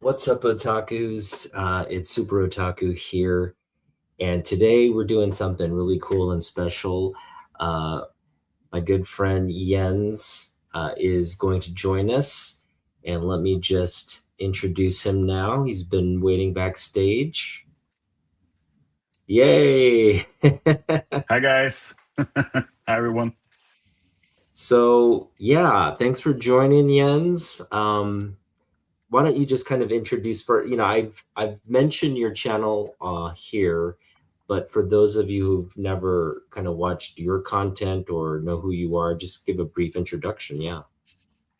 What's up, otakus? It's SuperOtaku here, and today we're doing something really cool and special. Uh, my good friend Jens is going to join us, and let me just introduce him now. He's been waiting backstage. Yay! Hi guys. Hi everyone. So, yeah, thanks for joining, Jens. Why don't you just kind of introduce I've mentioned your channel here, but for those of you who've never kind of watched your content or know who you are, just give a brief introduction. Yeah.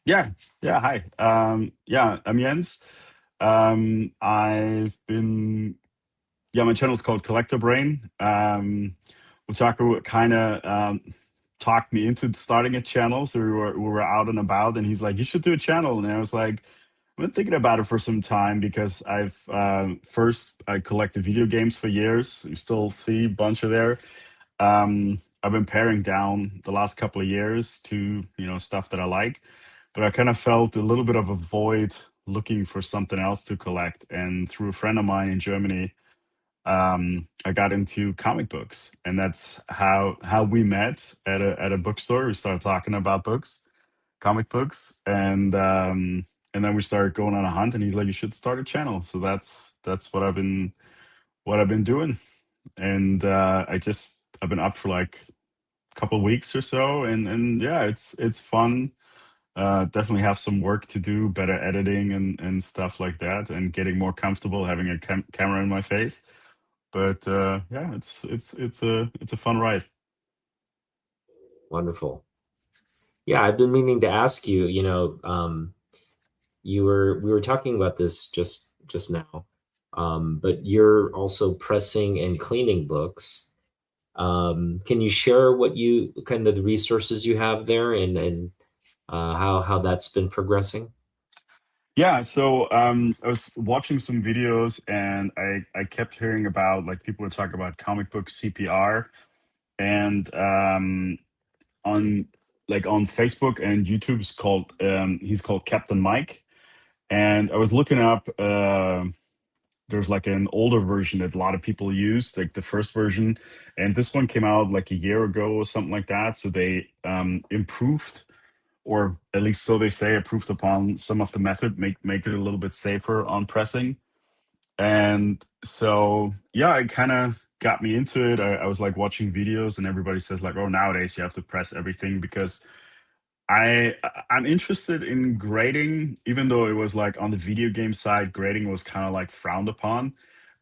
Yeah, yeah, hi. I'm Jens. I've been my channel's called Collector Brain. Otaku kind of talked me into starting a channel. So we were out and about and he's like, "You should do a channel." And I was like, I've been thinking about it for some time because I collected video games for years. You still see a bunch of there. I've been paring down the last couple of years to stuff that I like, but I kind of felt a little bit of a void looking for something else to collect. And through a friend of mine in Germany, I got into comic books, and that's how we met at a bookstore. We started talking about books, comic books, and then we started going on a hunt. And he's like, "You should start a channel." So that's what I've been doing, and I've been up for like a couple of weeks or so, and yeah, it's fun. Definitely have some work to do, better editing and stuff like that, and getting more comfortable having a camera in my face. But yeah, it's a fun ride. Wonderful. Yeah, I've been meaning to ask you, we were talking about this just now, but you're also pressing and cleaning books. Can you share what you kind of the resources you have there and how that's been progressing? Yeah, so I was watching some videos and I kept hearing about, like, people would talk about comic book CPR, and on on Facebook and YouTube's called he's called Captain Mike. And I was looking up, there's like an older version that a lot of people use, like the first version, and this one came out like a year ago or something like that. So they improved, or at least so they say, improved upon some of the method, make it a little bit safer on pressing. And so yeah, it kind of got me into it. I was like watching videos, and everybody says like, "Oh, nowadays you have to press everything," because I'm interested in grading, even though it was like on the video game side, grading was kind of like frowned upon.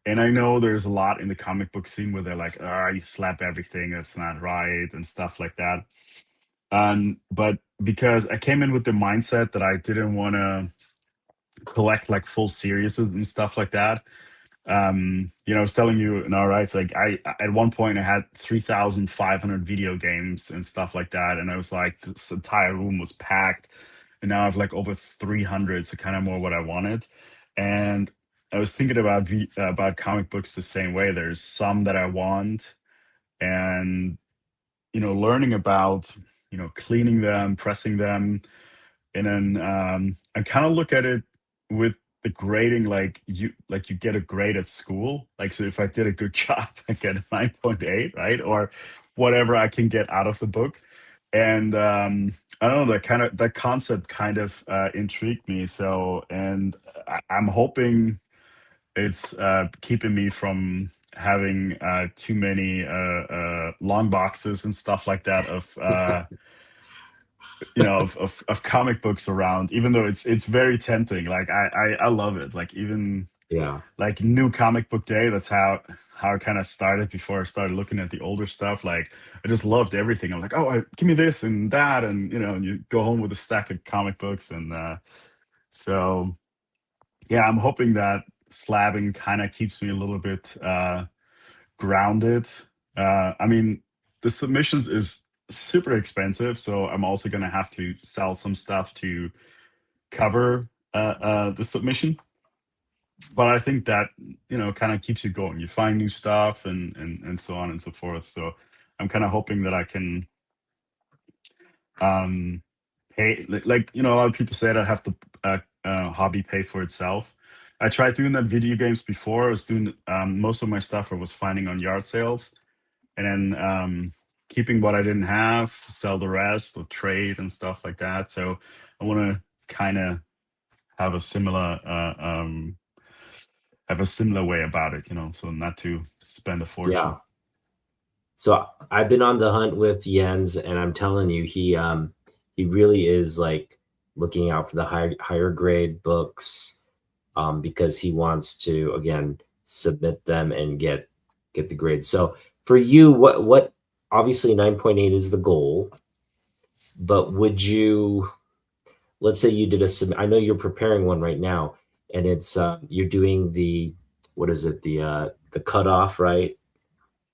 And I know there's a lot in the comic book scene where they're like, "Ah, you slap everything, that's not right," and stuff like that. But because I came in with the mindset that I didn't want to collect like full series and stuff like that. I was telling you, right? It's like I at one point I had 3,500 video games and stuff like that, and I was like, this entire room was packed, and now I have like over 300, so kind of more what I wanted. And I was thinking about comic books the same way. There's some that I want, and learning about cleaning them, pressing them, and then I kind of look at it with the grading, like you get a grade at school. Like, so if I did a good job, I get a 9.8, right? Or whatever I can get out of the book. And I don't know, that concept kind of intrigued me. So, and I'm hoping it's keeping me from having too many long boxes and stuff like that of of comic books around, even though it's very tempting. Like, I love it. Like, even Yeah. like New Comic Book Day, that's how I kind of started before I started looking at the older stuff. Like, I just loved everything. I'm like, "Oh, give me this and that," and and you go home with a stack of comic books. And so yeah, I'm hoping that slabbing kind of keeps me a little bit grounded. I mean, the submissions is super expensive, so I'm also gonna have to sell some stuff to cover the submission. But I think that kind of keeps you going. You find new stuff, and so on and so forth. So I'm kind of hoping that I can pay, like a lot of people say that have the hobby pay for itself. I tried doing that video games before. I was doing most of my stuff I was finding on yard sales, and then keeping what I didn't have, sell the rest, or trade and stuff like that. So I want to kind of have a similar way about it, so not to spend a Yeah. fortune. So I've been on the hunt with Jens, and I'm telling you, he really is like looking out for the higher grade books, because he wants to again submit them and get the grade. So for you, what obviously 9.8 is the goal, but would you, let's say you did I know you're preparing one right now, and it's you're doing the, what is it, the cutoff, right?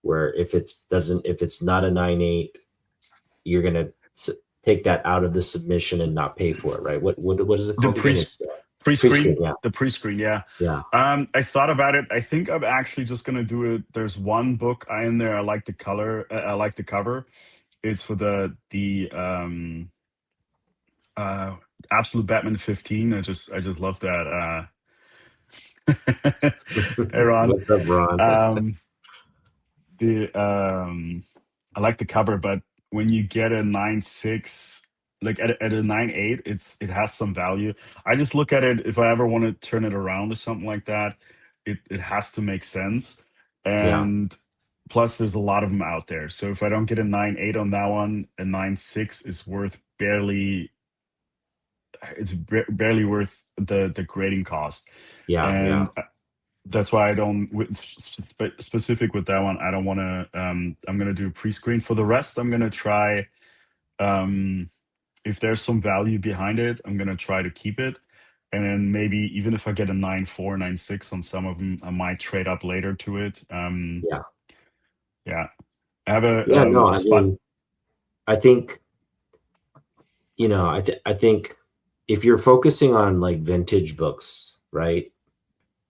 Where if it's not a 9.8, you're gonna take that out of the submission and not pay for it, right? What is it The called again? It's pre-screen, pre-screen. Yeah, the pre-screen, yeah. yeah, I thought about it. I think I'm actually just gonna do it. There's one book in there. I like the color. I like the cover. It's for the uh Absolute Batman 15. I just love that. Hey Ron. what's up, Ron? Um, the I like the cover, but when you get a 9.6, like at a 9.8, it has some value. I just look at it, if I ever want to turn it around or something like that, it has to make sense. Yeah, And plus there's a lot of them out there. So if I don't get a 9.8 on that one, a 9.6 is worth barely worth the grading cost. yeah, yeah, And that's why I don't specific with that one. I don't want to. I'm gonna do pre-screen. For the rest, I'm gonna try. Um, if there's some value behind it, I'm gonna try to keep it. And then maybe even if I get a 9.4, 9.6 on some of them, I might trade up later to it. yeah, Yeah, I have yeah. No, a I spot. mean, I think, I think if you're focusing on like vintage books, right?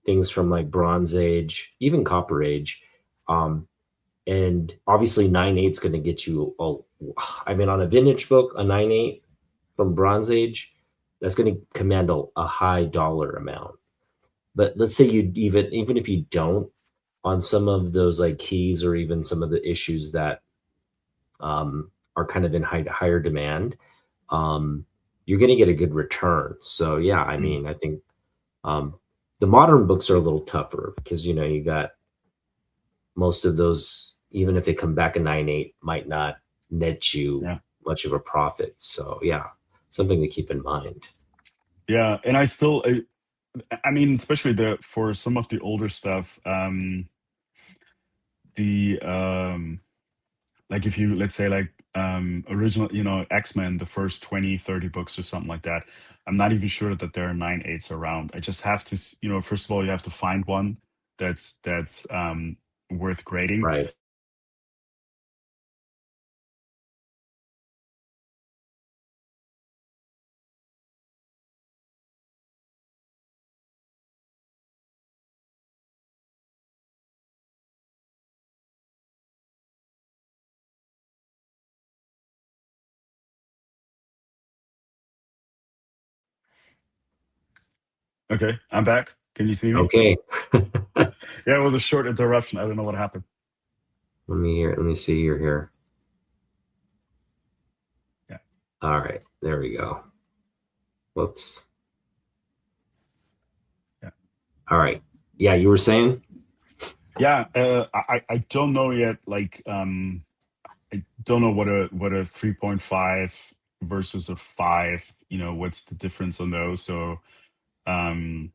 Things from like Bronze Age, even Copper Age, um, and obviously 9.8 is going to get you I mean, on a vintage book, a 9.8 from Bronze Age, that's going to command a high dollar amount. But let's say you even if you don't, on some of those like keys or even some of the issues that are kind of in higher demand, um, you're going to get a good return. So yeah, I Mm, mean, I think um, the modern books are a little tougher because you got most of those, even if they come back a 9.8, might not net you yeah, much of a profit. So yeah, something to keep in mind. yeah, and I mean, especially the for some of the older stuff, the like if you, let's say, like original, X-Men, the first 20, 30 books or something like that, I'm not even sure that there are 9.8s around. I just have to first of all, you have to find one that's worth grading. Right. Okay, I'm back. Can you see me? Okay. Yeah, it was a short interruption. I don't know what happened. Let me see here. Yeah. All right, there we go. Whoops. Yeah. All right. Yeah, you were saying? Yeah, I don't know yet. Like, I don't know what a 3.5 versus a 5. What's the difference on those? So, um,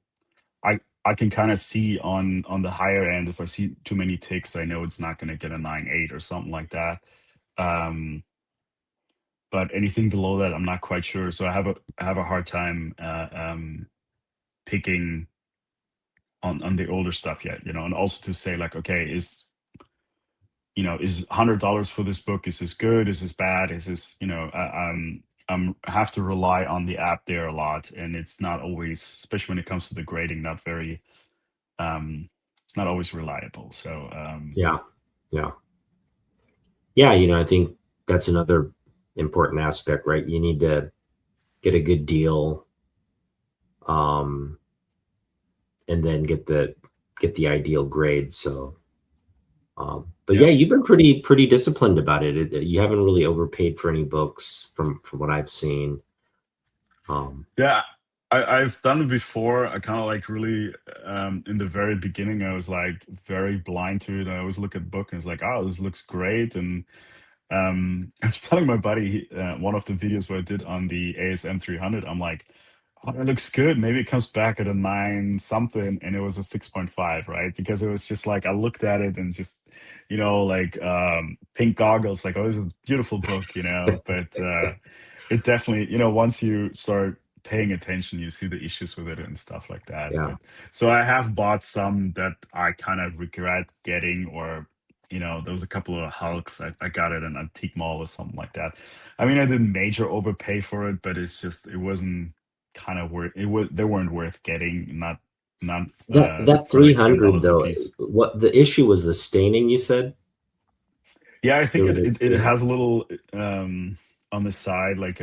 I can kind of see on the higher end, if I see too many ticks, I know it's not going to get a 9.8 or something like that. Um, but anything below that, I'm not quite sure. So I have a hard time picking on the older stuff yet. And also to say like, okay, is $100 for this book? Is this good? Is this bad? Is this have to rely on the app there a lot, and it's not always, especially when it comes to the grading, not very it's not always reliable. So Yeah. Yeah. Yeah, I think that's another important aspect, right? You need to get a good deal. Um, and then get the ideal grade. So, but yeah, Yeah. you've been pretty disciplined about it. You haven't really overpaid for any books from what I've seen. Um, Yeah, I've done it before. I kind of like really in the very beginning, I was like very blind to it. I always look at book and it's like, oh, this looks great. And I was telling my buddy one of the videos where I did on the ASM 300. I'm like, oh, that looks good. Maybe it comes back at a nine something, and it was a 6.5, right? Because it was just like I looked at it and just, like pink goggles, like, oh, this is a beautiful book, But it definitely, once you start paying attention, you see the issues with it and stuff like that. yeah, But so I have bought some that I kind of regret getting, or there was a couple of Hulks I got at an antique mall or something like that. I mean, I didn't major overpay for it, but it wasn't kind of worth it. They weren't worth getting, not that for like ten 300 dollars a though. piece. What the issue was the staining? You said Yeah, I there think was it a it, it staining. has a little on the side, like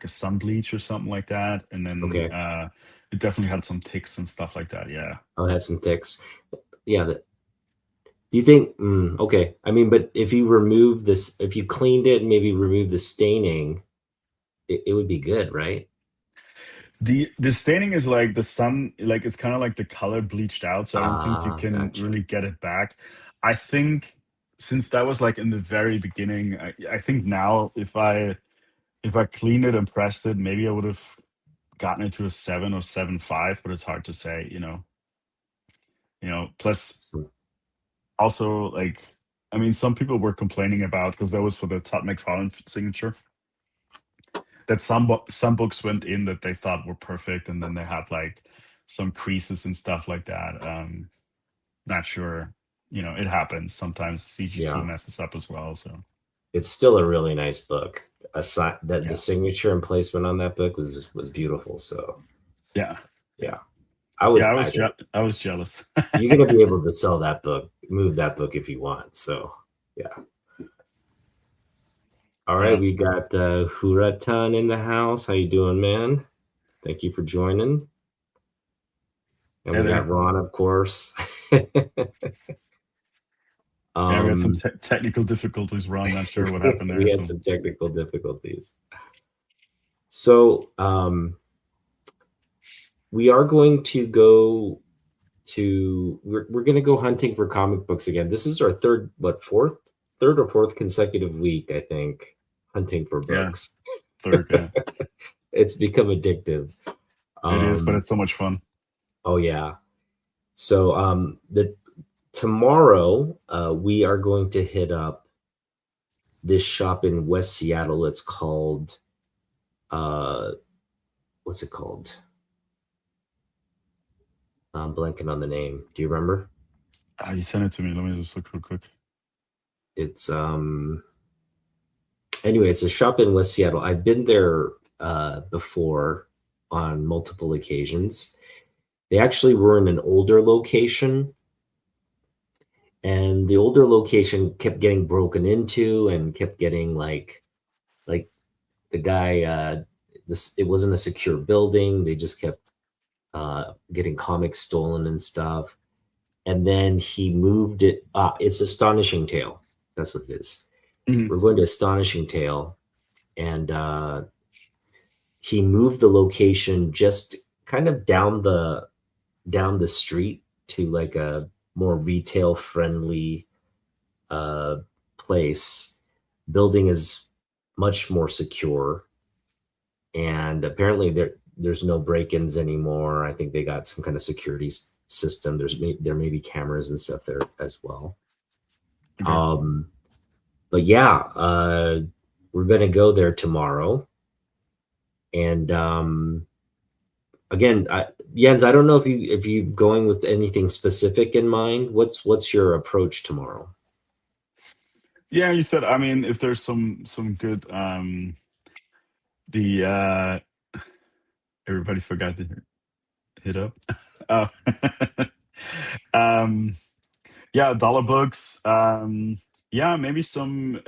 a sun bleach or something like that, and then Okay, it definitely had some ticks and stuff like that. Yeah. I had some ticks. Yeah, do you think? Okay, I mean, but if you remove this, if you cleaned it and maybe remove the staining, it would be good, right? The staining is like the sun, like it's kind of like the color bleached out, so I don't think you Ah, can gotcha. really get it back. I think since that was like in the very beginning, I think now if I cleaned it and pressed it, maybe I would have gotten it to a 7 or 7.5, but it's hard to say, Plus So, also like I mean, some people were complaining about, because that was for the Todd McFarlane signature, that some books went in that they thought were perfect, and then they had like some creases and stuff like that. Not sure. It happens sometimes. CGC yeah, messes up as well. So it's still a really nice book. Aside that the yeah, signature and placement on that book was beautiful. So yeah, yeah, yeah, I yeah. would. I think I was jealous. you're gonna be able to sell that book, move that book if you want. So yeah. All right, Yeah. we got Huratan in the house. How you doing, man? Thank you for joining. And Hey we got there. Ron, of course. Yeah, we had some um, technical difficulties, Ron. Not sure what happened there. we had So some technical difficulties. So we are going to go we're going to go hunting for comic books again. This is our third or fourth consecutive week, I think, hunting for yeah, books. third. Yeah, It's become addictive. it is, but Um, it's so much fun. oh yeah. So the tomorrow we are going to hit up this shop in West Seattle. It's called uh, what's it called? I'm blanking on the name. Do you remember? You sent it to me. Let me just look real quick. It's anyway, it's a shop in West Seattle. I've been there before on multiple occasions. They actually were in an older location, and the older location kept getting broken into and kept getting like the guy this it wasn't a secure building. They just kept getting comics stolen and stuff. And then he moved it. It's Astonishing Tale. That's what it is. Mhm. We're going to Astonishing Tale, and he moved the location just kind of down the street to like a more retail friendly uh, place. Building is much more secure, and apparently there's no break-ins anymore. I think they got some kind of security system. There may be cameras and stuff there as well. Okay. Um, but yeah, we're gonna go there tomorrow, and again, Jens, I don't know if you going with anything specific in mind. What's your approach tomorrow? Yeah, you said. I mean, if there's some good the everybody forgot to hit up. Oh. um yeah, dollar books. Yeah, maybe some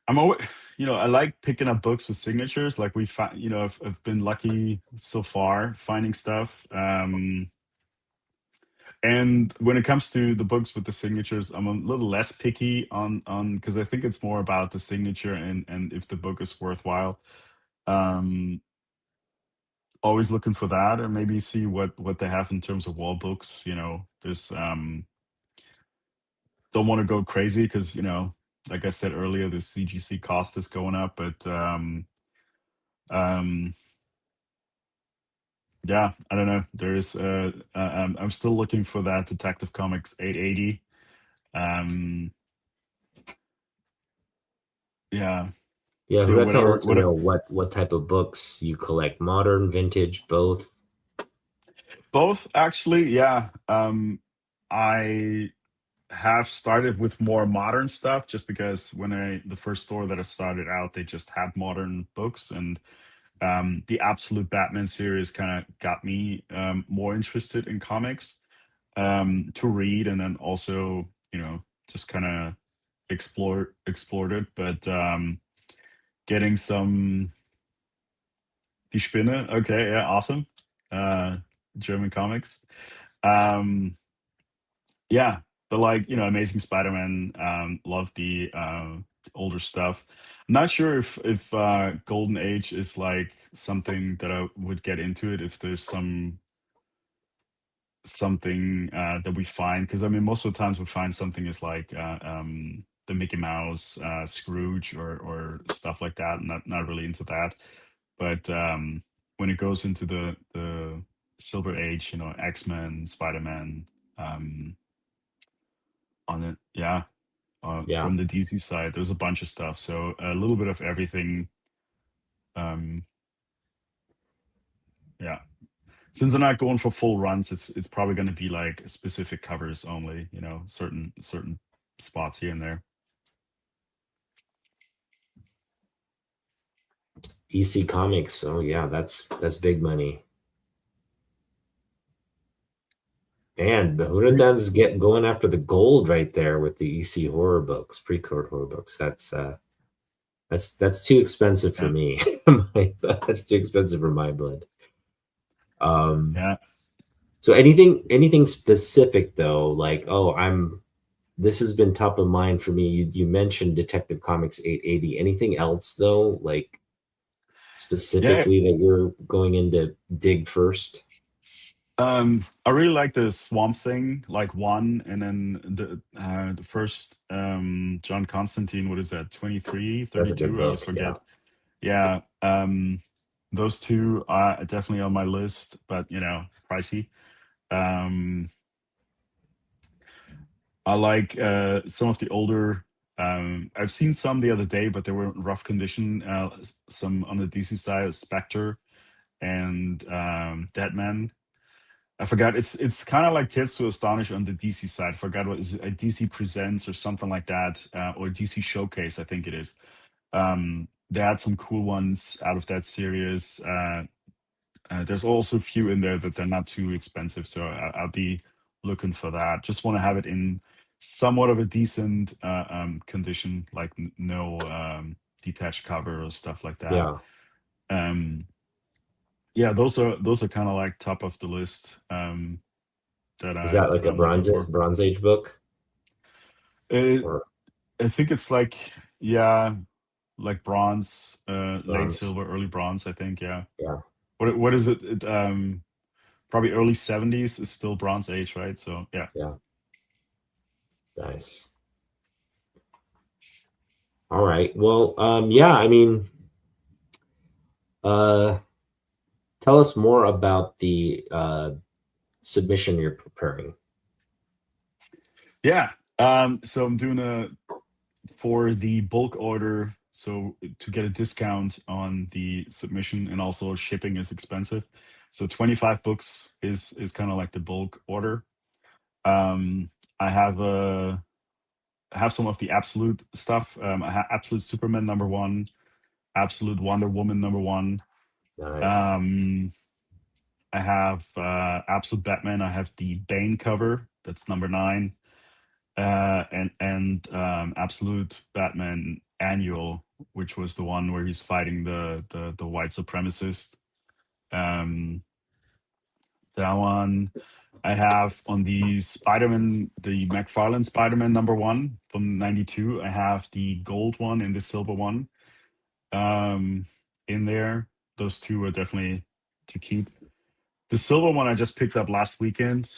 I'm always, I like picking up books with signatures. Like we find, I've been lucky so far finding stuff. And when it comes to the books with the signatures, I'm a little less picky on because I think it's more about the signature and if the book is worthwhile. Um, Always looking for that, or maybe see what they have in terms of wall books. There's don't want to go crazy because like I said earlier, the CGC cost is going up, but um yeah, I don't know. There's I'm still looking for that Detective Comics 880. um yeah, Yeah, so Hurata whatever wants to what know what type of books you collect, modern, vintage, both. both actually, yeah. I have started with more modern stuff just because when I the first store that I started out, they just had modern books, and the Absolute Batman series kind of got me more interested in comics, to read, and then also just kind of explored it. But getting some Die Spinne, okay, yeah, awesome. uh German comics. um yeah, but like Amazing Spider-Man, love the older stuff. I'm not sure if Golden Age is like something that I would get into it if there's something that we find, because I mean most of the times we find something is like the Mickey Mouse, Scrooge, or stuff like that. Not really into that, but when it goes into the Silver Age, X-Men, Spider-Man, um, on it, yeah. Yeah. From the DC side, there's a bunch of stuff, so a little bit of everything. Um, yeah, since I'm not going for full runs, it's probably going to be like specific covers only. Certain spots here and there. EC Comics. Oh yeah, that's big money. And the Re- Hunatan's get going after the gold right there with the EC horror books, pre-code horror books. That's too expensive for Yeah, me. That's too expensive for my blood. Um, yeah, so anything specific though, like this has been top of mind for me. You mentioned Detective Comics 880. Anything else though, like yeah. specifically that you're going in to dig first? I really like the Swamp Thing, like one, and then the first John Constantine. What is that? 23, That's a good 32. I always book. Yeah. forget. Yeah, those two are definitely on my list, but pricey. Um, I like some of the older. I've seen some the other day, but they were in rough condition. Some on the DC side, Spectre and Deadman. I forgot. It's kind of like Tales to Astonish on the DC side. I forgot what is it, a DC Presents or something like that, or DC Showcase, I think it is. They had some cool ones out of that series. There's also a few in there that they're not too expensive, so I'll be looking for that. Just want to have it in somewhat of a decent condition, like no detached cover or stuff like that. Yeah. Um, yeah, those are kind of like top of the list, that Is I that like that a I'm looking for. Bronze Age book Uh, or I think it's like, yeah, like bronze, late bronze? silver, early bronze. I think, yeah. Yeah. What is it? Probably early 70s is still Bronze Age, right? So yeah. Yeah. Nice. All right. Well, yeah, I mean, uh, tell us more about the submission you're preparing. Yeah. So I'm doing a for the bulk order. So to get a discount on the submission, and also shipping is expensive. So 25 books is kind of like the bulk order. Um, I have some of the absolute stuff. I have Absolute Superman #1, Absolute Wonder Woman #1. Nice. Um, I have Absolute Batman. I have the Bane cover. That's #9. and Absolute Batman Annual, which was the one where he's fighting the white supremacist. Um, that one I have on the Spider-Man, the McFarlane Spider-Man #1 from '92. I have the gold one and the silver one um, in there. Those two are definitely to keep. The silver one I just picked up last weekend,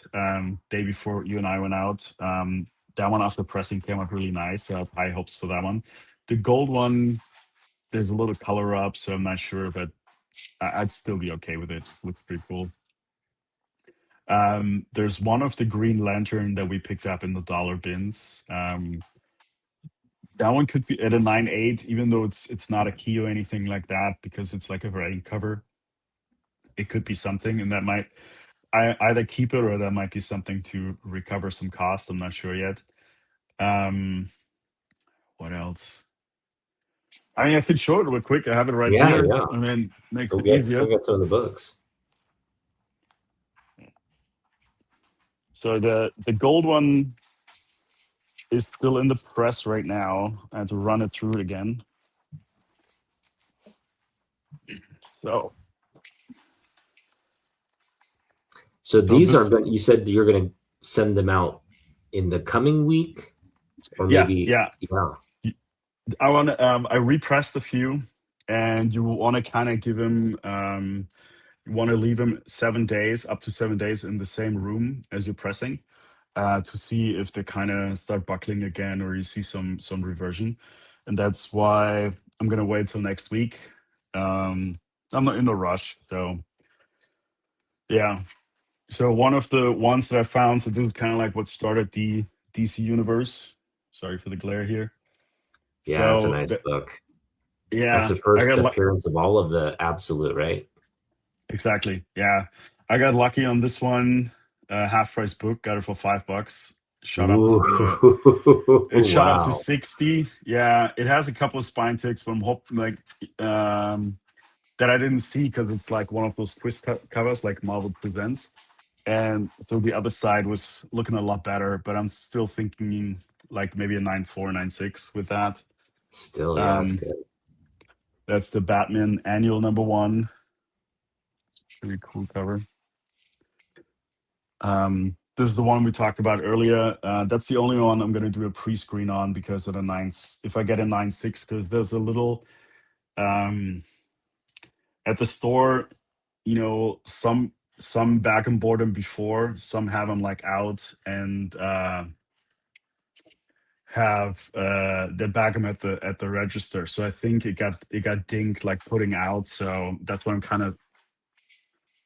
day before you and I went out. That one after pressing came out really nice, so I have high hopes for that one. The gold one, there's a little color up, so I'm not sure, but I'd still be okay with it. Looks pretty cool. There's one of the Green Lantern that we picked up in the dollar bins. That one could be at a 9.8, even though it's not a key or anything like that, because it's like a writing cover. It could be something, and that might I either keep it or that might be something to recover some cost. I'm not sure yet. Um, what else? I mean, I can show it real quick. I have it right Yeah, here. yeah. I mean, makes Go it get go easier. get some of the books. So the gold one is still in the press right now. I had to run it through it again. So So so these are this good. You said you're going to send them out in the coming week, or yeah, maybe yeah. yeah. I repressed a few, and you want to kind of give him you want to leave him 7 days, up to 7 days in the same room as you're pressing, to see if they kind of start buckling again or you see some reversion. And that's why I'm gonna wait till next week. Um, I'm not in a rush, so yeah. So one of the ones that I found, so this is kind of like what started the DC universe. Sorry for the glare here. Yeah, that's a So nice book. That's yeah, the I first got appearance of all of the Absolute, right? exactly. Yeah, I got lucky on this one. Half price book, got it for $5. Shot up to Ooh, the It shot up to wow. 60. Yeah, it has a couple of spine ticks, but I'm hoping like that I didn't see because it's like one of those quiz covers, like Marvel Presents, and so the other side was looking a lot better. But I'm still thinking like maybe a 9.4, 9.6 with that. Still, yeah, that's Um, good. that's the Batman Annual #1. Pretty cool cover. This is the one we talked about earlier. That's the only one I'm going to do a pre-screen on because of the nine. If I get a 9.6, because there's a little um, at the store, some back and board them before, some have them like out and have they bag them at the register. So I think it got dinged like putting out. So that's why I'm kind of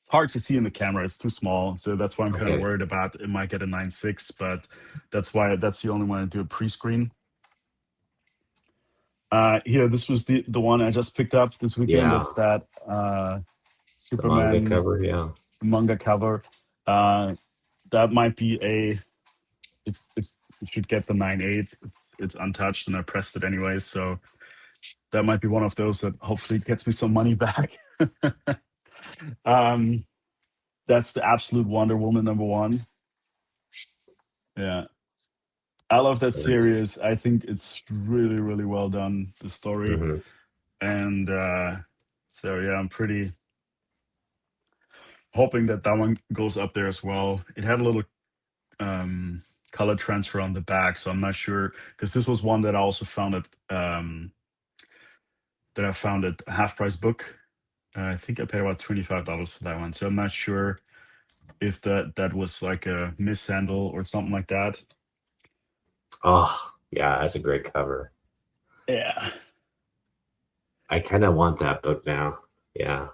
hard to see in the camera. It's too small. So that's why I'm kind of Okay. worried about it might get a 9.6, but that's the only one I do a pre-screen. Here, this was the one I just picked up this weekend. Yeah, That's that the manga Superman cover. Yeah. manga cover. Uh, that might be it should get the 9.8. It's untouched and I pressed it anyways. So that might be one of those that hopefully gets me some money back. um, that's the Absolute Wonder Woman #1. Yeah. I love that Nice. series. I think it's really, really well done, the story. Hmm. And so yeah, I'm pretty hoping that that one goes up there as well. It had a little um color transfer on the back, so I'm not sure because this was one that I also found at half price book. I think I paid about $25 for that one, so I'm not sure if that was like a mishandle or something like that. Oh, yeah, that's a great cover. Yeah, I kind of want that book now. Yeah.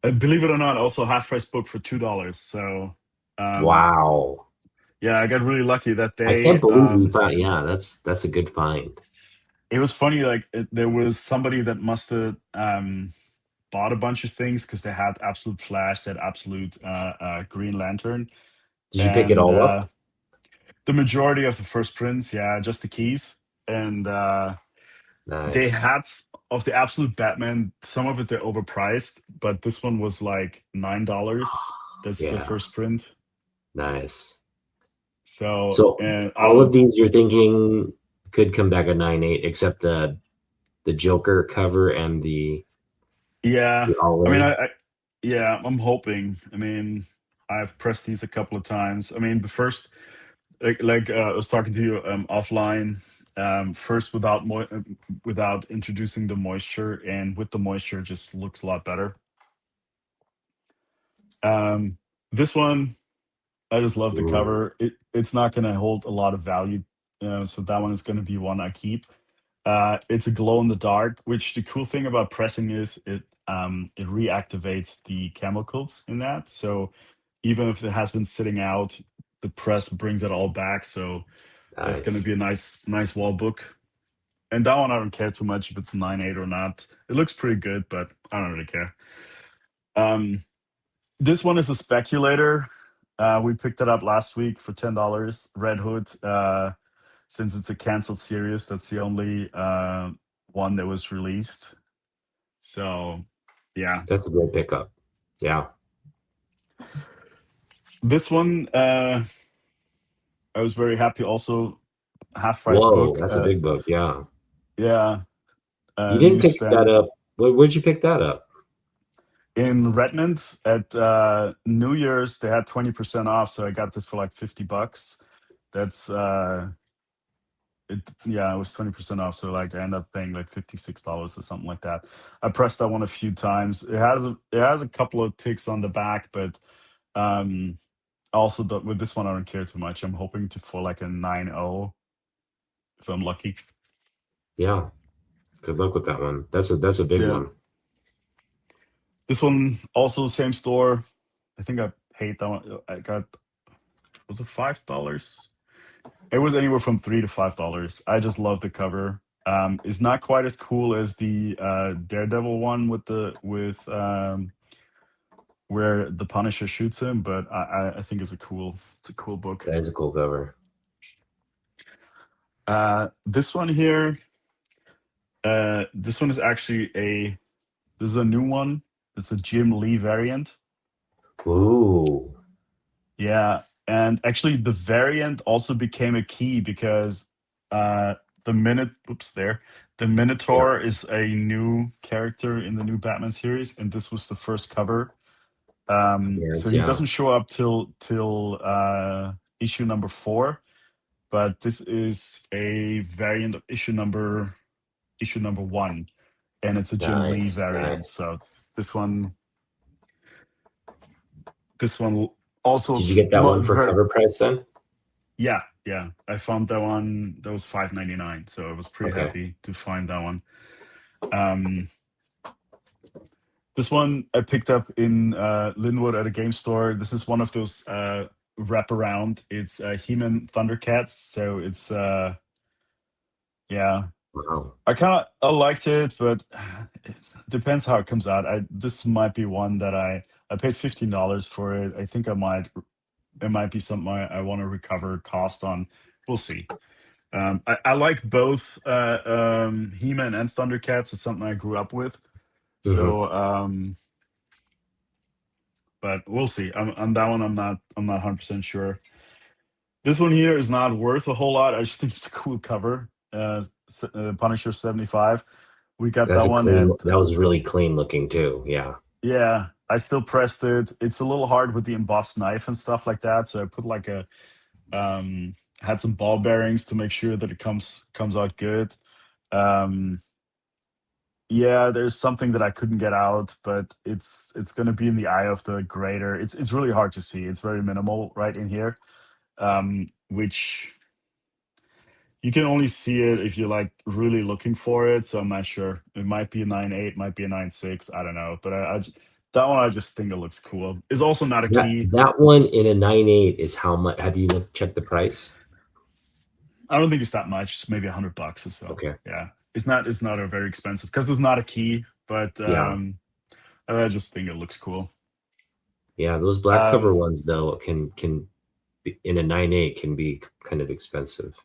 believe it or not, also half price book for $2. So um, Wow. yeah, I got really lucky that I can't day. believe you found. Yeah, that's a good find. It was funny, like there was somebody that must have bought a bunch of things because they had Absolute Flash, they had Absolute Green Lantern, Did you pick it and all up? the majority of the first prints, yeah, just the keys. And they Nice. had of the Absolute Batman, some of it they're overpriced, but this one was like $9. That's the Yeah, first print. nice. So, So and I all of don't. these you're thinking could come back at 9.8, except the Joker cover and Yeah, the all I mean, in. yeah, I'm hoping. I mean, I've pressed these a couple of times. I mean, the first, I was talking to you offline. First, without introducing the moisture, and with the moisture, it just looks a lot better. Um, this one, I just love the Ooh, cover. It's not going to hold a lot of value, so that one is going to be one I keep. It's a glow in the dark, which the cool thing about pressing is it reactivates the chemicals in that. So even if it has been sitting out, the press brings it all back. So that's going to nice. be a nice wall book. And that one I don't care too much if it's a 9.8 or not. It looks pretty good, but I don't really care. Um, this one is a speculator. We picked it up last week for $10. Red Hood. Since it's a canceled series, that's the only one that was released. So, yeah, That's a great pickup. Yeah. this one I was very happy. Also, half price Whoa, book. that's a big book. Yeah. Yeah, You didn't pick that newsstand up. Where'd you pick that up? in Redmond at New Year's. They had 20% off, so I got this for like $50. That's it. Yeah, it was 20% off, so like I ended up paying like $56 or something like that. I pressed that one a few times. It has a couple of ticks on the back, but um also with this one I don't care too much. I'm hoping to for like a 9.0 if I'm lucky. Yeah. Good luck with that one. That's a big Yeah, one. this one also same store. I think I paid that one. I got, was it $5? It was anywhere from $3 to $5. I just love the cover. It's not quite as cool as the Daredevil one with where the Punisher shoots him, but I think it's a cool book. That is a cool cover. This one here, this one is actually this is a new one. It's a Jim Lee variant. Ooh. Yeah, and actually the variant also became a key because uh the minute oops there the Yeah. Minotaur is a new character in the new Batman series, and this was the first cover. So Appearance. he Yeah. doesn't show up till issue number 4, but this is a variant of issue number 1, and it's a Jim Lee Nice. variant. Nice. So this one this one also Did you get that one for very. cover price then? Yeah, yeah. I found that one. That was 5.99, so I was pretty Okay. happy to find that one. Um, this one I picked up in Linwood at a game store. This is one of those wraparound. It's He-Man Thundercats. So it's yeah. Wow. I liked it, but it depends how it comes out. This might be one that I paid $15 for it. I think it might be something I want to recover cost on. We'll see. I like both He-Man and Thundercats. It's something I grew up with. Hmm. So, but we'll see. On that one, I'm not 100% sure. This one here is not worth a whole lot. I just think it's a cool cover. Punisher 75. We got That's that a one clean. at That was really clean looking too. Yeah. yeah. I still pressed it. It's a little hard with the embossed knife and stuff like that. So I put like a had some ball bearings to make sure that it comes out good. Um, Yeah, there's something that I couldn't get out, but it's going to be in the eye of the grader. It's really hard to see. It's very minimal right in here, which you can only see it if you're like really looking for it. So I'm not sure. It might be a 9.8, might be a 9.6. I don't know, but that one I just think it looks cool. It's also not a That key. that one in a 9.8 is how much? Have you checked the price? I don't think it's that much. It's maybe $100 or so. Okay. Yeah, it's not a very expensive because it's not a key, but Yeah. I just think it looks cool. Yeah. Those black Um, cover ones though can be, in a 9.8 can be kind of expensive.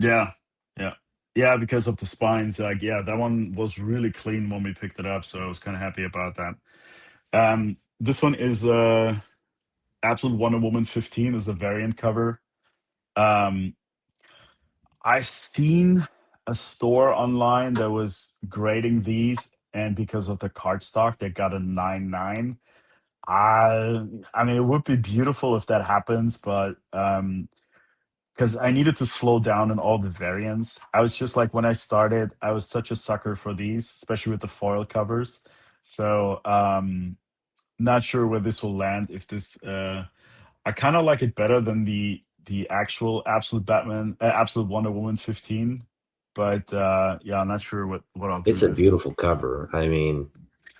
Yeah, yeah, yeah. Because of the spines, like yeah, that one was really clean when we picked it up, so I was kind of happy about that. This one is Absolute Wonder Woman 15 is a variant cover. Um, I've seen a store online that was grading these, and because of the cardstock, they got a 9.9. I mean, it would be beautiful if that happens, but because I needed to slow down on all the variants. I was just like, when I started, I was such a sucker for these, especially with the foil covers. So not sure where this will land. If this, I kind of like it better than the actual Absolute Wonder Woman 15. But yeah, I'm not sure what I'll do It's a this. beautiful cover. I mean,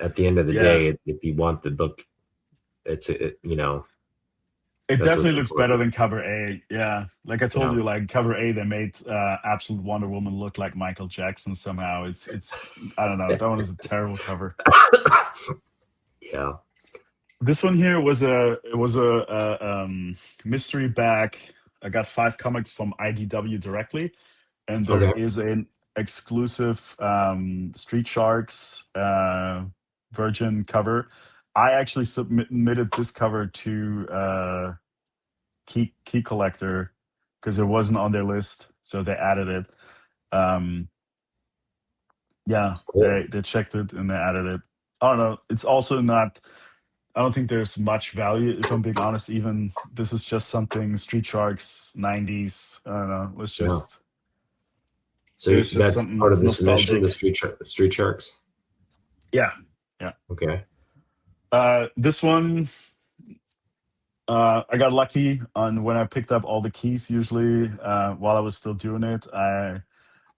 at the end of the Yeah, day, if you want the book, you know, it that's what's definitely looks better important. than cover A. Yeah, like I told Yeah. you, like cover A, they made Absolute Wonder Woman look like Michael Jackson somehow. It's I don't know. That one is a terrible cover. Yeah. This one here was a mystery bag. I got 5 comics from IDW directly, and there Okay. is an exclusive Street Sharks Virgin cover. I actually submitted this cover to Key Collector because it wasn't on their list, so they added it. Um, yeah, Cool. they checked it and they added it. I don't know. It's also not. I don't think there's much value, if I'm being honest. Even this is just something Street Sharks 90s. I don't know. Yeah. It So was just that's part something of the submission, the nostalgic. Street Sharks. Yeah, yeah. Okay. This one, I got lucky on when I picked up all the keys. Usually, while I was still doing it, I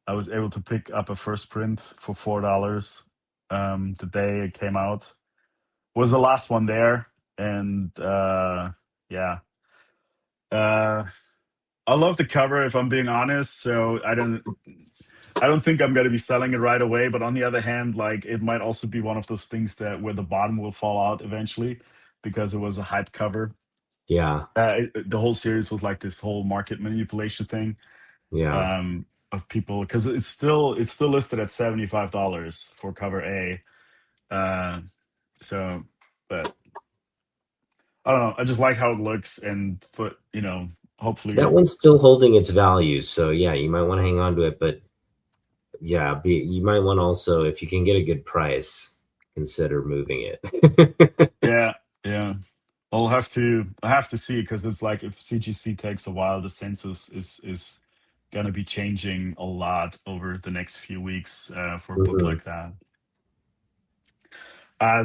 was able to pick up a first print for $4. The day it came out was the last one there, and yeah. Uh, I love the cover, if I'm being honest. So I don't think I'm going to be selling it right away. But on the other hand, like it might also be one of those things that where the bottom will fall out eventually because it was a hype cover. Yeah. The whole series was like this whole market manipulation thing Yeah. of people because it's still listed at $75 for cover A. Uh, so, but I don't know. I just like how it looks, and That hopefully, one's still holding its value. So yeah, you might want to hang on to it, but yeah, you might want to also, if you can get a good price, consider moving it. yeah, yeah. I have to see because it's like if CGC takes a while, the census is gonna be changing a lot over the next few weeks for a book Mhm. like that.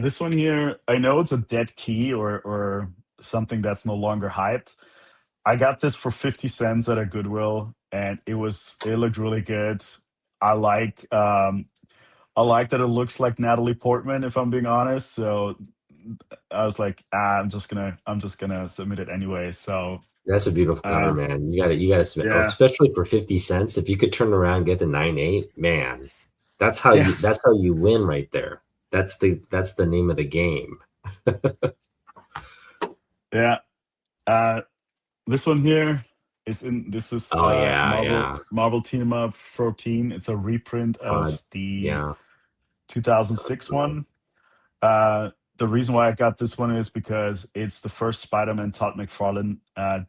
This one here, I know it's a dead key or something that's no longer hyped. I got this for 50 cents at a Goodwill, and it looked really good. I like I like that it looks like Natalie Portman, if I'm being honest. So I was like, I'm just gonna submit it anyway. So That's a beautiful cover, uh, man. You gotta submit, yeah, especially for 50 cents. If you could turn around and get the 9.8, man, yeah, that's how you win right there. That's the name of the game. yeah. Uh, this one here this is Oh yeah, Marvel yeah. Team Up 14. It's a reprint Pod, of the yeah. 2006 one. The reason why I got this one is because it's the first Spider-Man Todd McFarlane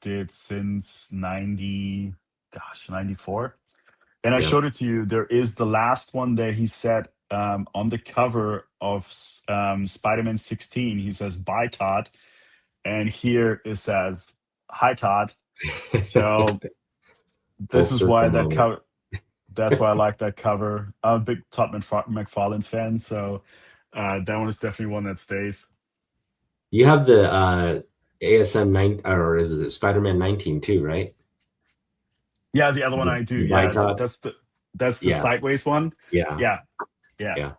did since 94. And I Yeah. showed it to you. There is the last one that he said on the cover of Spider-Man 16. He says, "Bye, Todd." And here it says, "Hi, Todd." So Full this is why circle that moment. cover. That's why I like that cover. I'm a big Todd McFarlane fan, so that one is definitely one that stays. You have the ASM 9, or is it Spider-Man 19 too, right? Yeah, the other one The, I do. the Yeah, Bicot. that's the Yeah, sideways one. yeah, Yeah, yeah. yeah.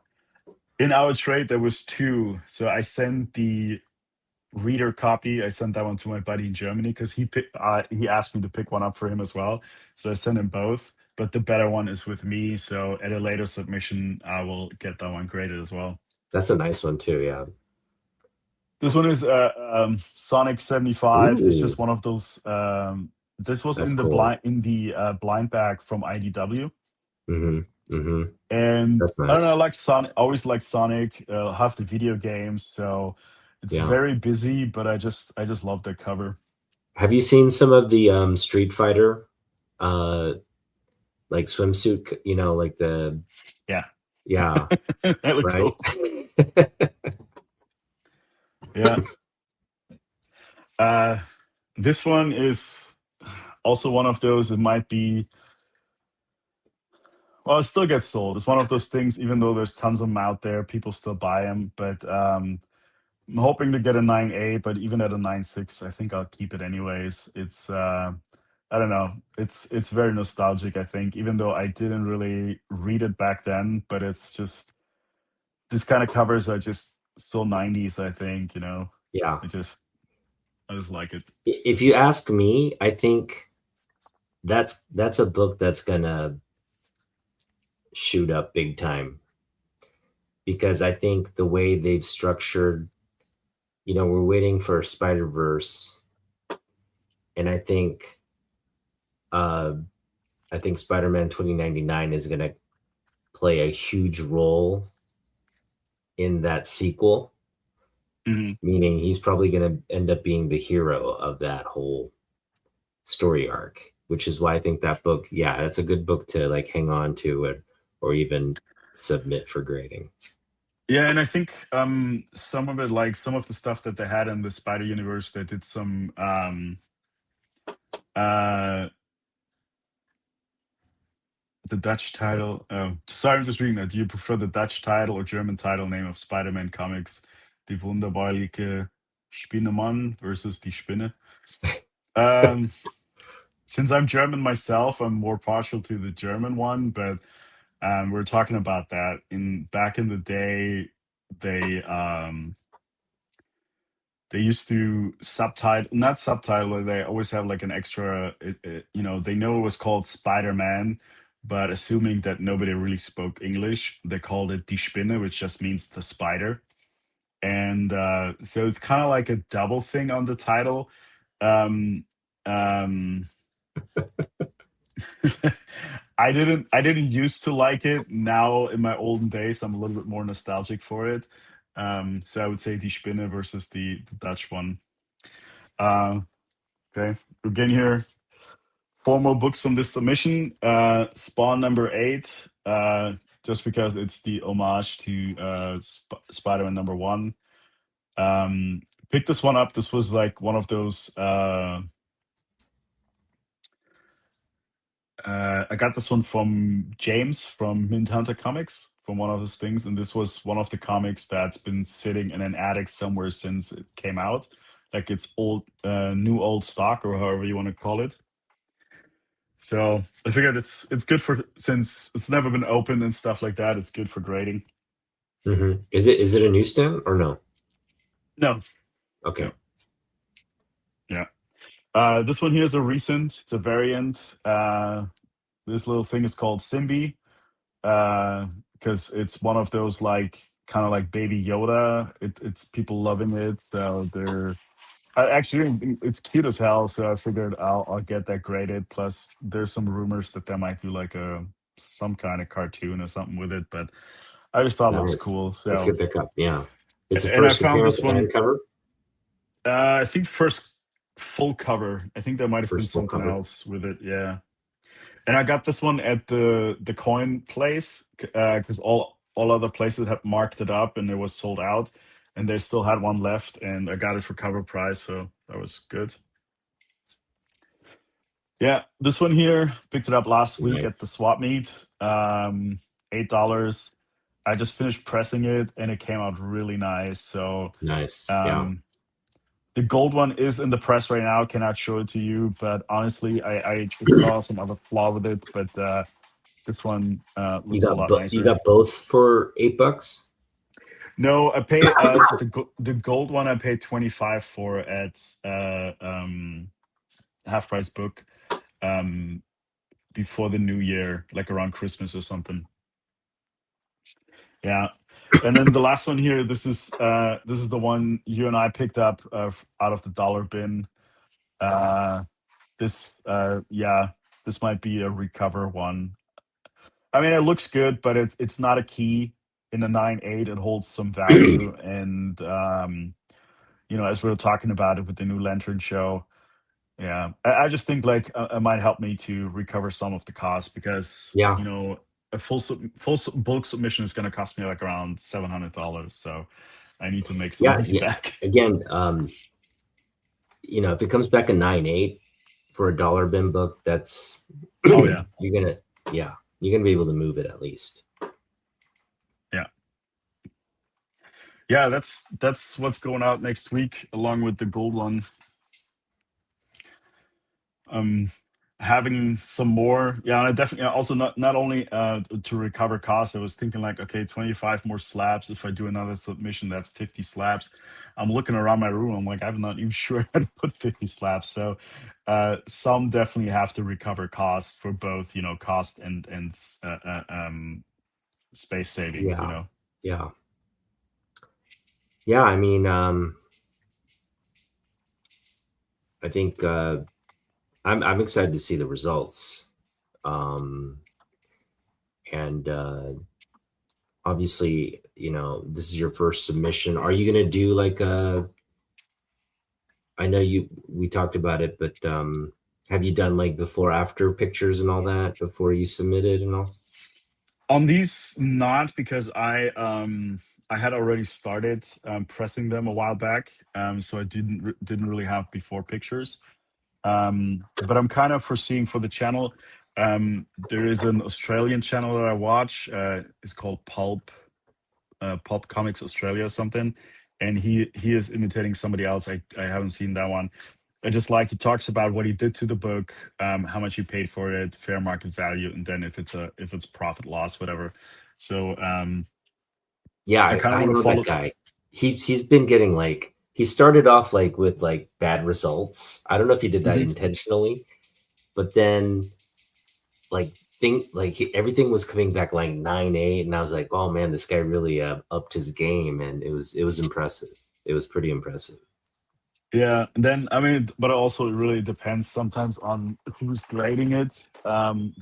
In our trade, there was two, so I sent the reader copy. I sent that one to my buddy in Germany because he asked me to pick one up for him as well. So I sent him both, but the better one is with me. So at a later submission, I will get that one graded as well. That's a nice one too. Yeah. This one is Sonic 75. It's just Ooh, one of those. This was that's in the cool. blind bag from IDW, Mm-hmm. Mm-hmm. and That's I don't know. I nice. like Sonic. Always like Sonic. Have the video games, so It's Yeah. very busy, but I just love the cover. Have you seen some of the Street Fighter uh like swimsuit, like the Yeah. yeah, That look right? cool. Yeah. Uh, this one is also one of those. It might be, well, it still gets sold. It's one of those things. Even though there's tons of them out there, people still buy them. But I'm hoping to get a 9.8. But even at a 9.6, I think I'll keep it anyways. It's I don't know. It's very nostalgic. I think, even though I didn't really read it back then, but it's just this kind of covers are just so 90s. I think Yeah. I just I just like it. If you ask me, I think that's a book that's gonna shoot up big time because I think the way they've structured, we're waiting for Spider-Verse, and uh I think Spider-Man 2099 is gonna play a huge role in that sequel, Mhm. meaning he's probably gonna end up being the hero of that whole story arc, which is why I think that book, yeah, it's a good book to like hang on to or even submit for grading. Yeah, and I think some of it, like some of the stuff that they had in the Spider Universe, they did some uh the Dutch title. Oh, sorry, I'm just reading that. Do you prefer the Dutch title or German title name of Spider-Man comics? Die wunderbarliche Spinnemann versus Die Spinne. Um, since I'm German myself, I'm more partial to the German one, but we're talking about that in back in the day. They they used to subtitle, not subtitle, they always have like an extra they know it was called Spider-Man, but assuming that nobody really spoke English, they called it Die Spinne, which just means the spider. And so it's kind of like a double thing on the title. um um I didn't used to like it. Now in my olden days, I'm a little bit more nostalgic for it. So I would say Die Spinne versus the Dutch one. uh Okay, we're getting here. Four more books from this submission. Spawn number 8, just because it's the homage to Spider-Man number 1. Um, Picked this one up. This was like one of those. I got this one from James from Mint Hunter Comics, from one of those things, and this was one of the comics that's been sitting in an attic somewhere since it came out. Like it's old, new old stock, or however you want to call it. So I figured it's good for, since it's never been opened and stuff like that. It's good for grading. Is it a newsstand or no? No, Okay. no, yeah. This one here is a recent. It's a variant. This little thing is called Simbi, because it's one of those like kind of like Baby Yoda. It's people loving it, so they're. I actually think it's cute as hell. So I figured I'll get that graded. Plus, there's some rumors that they might do like a some kind of cartoon or something with it, but I just thought it looks Nice. cool. Let's So, get that cup. Yeah. It's the and I first found appearance this and one. cover, I think first full cover. I think there might have been first full something cover. else with it. Yeah, and I got this one at the coin place, because all other places have marked it up and it was sold out, and they still had one left, and I got it for cover price, so that was good. Yeah, this one here, picked it up last week at the Nice. swap meet. $8. I just finished pressing it and it came out really nice. So Nice. Yeah. um the gold one is in the press right now. Cannot show it to you, but honestly, I saw some other flaw with it, but this one You looks a got lot you nicer. got both for $8? No, I pay the gold one I paid 25 for at half price book, um before the new year, like around Christmas or something. Yeah. And then the last one here, this is the one you and I picked up out of the dollar bin. Uh yeah, this might be a recover one. I mean, it looks good, but it's not a key. In the 9.8, it holds some value, and as we were talking about it with the new Lantern show. Yeah, I just think like it might help me to recover some of the cost because Yeah. a bulk submission is going to cost me like around $700. So I need to make some Yeah. money Yeah. back. Again, if it comes back a 9.8 for a dollar bin book, that's Oh yeah, you're gonna, yeah, you're gonna be able to move it at least. yeah, yeah. That's what's going out next week, along with the gold one. um Having some more, yeah. And I definitely, also not only to recover costs, I was thinking like, okay, 25 more slabs. If I do another submission, that's 50 slabs. I'm looking around my room, I'm like, I'm not even sure how to put 50 slabs. So some definitely have to recover costs for both, cost and space savings, Yeah. Yeah. Yeah. I mean, I think I'm excited to see the results. Um, and obviously, this is your first submission. Are you gonna do like a? I know we talked about it, but have you done like before after pictures and all that before you submitted and all? On these, not, because I had already started pressing them a while back, so I didn't really have before pictures. But I'm kind of foreseeing for the channel. There is an Australian channel that I watch. It's called Pulp Comics Australia or something, and he is imitating somebody else. I haven't seen that one. I just like, he talks about what he did to the book, how much he paid for it, fair market value, and then if it's profit loss, whatever. So Yeah, I kind of I want to know that follow. guy. He's been getting like he started off like with like bad results. I don't know if he did that Mhm. intentionally, but then like everything was coming back like 9.8, and I was like, oh man, this guy really upped his game, and it was impressive. It was pretty impressive. Yeah, and then I mean, but also it really depends sometimes on who's grading it.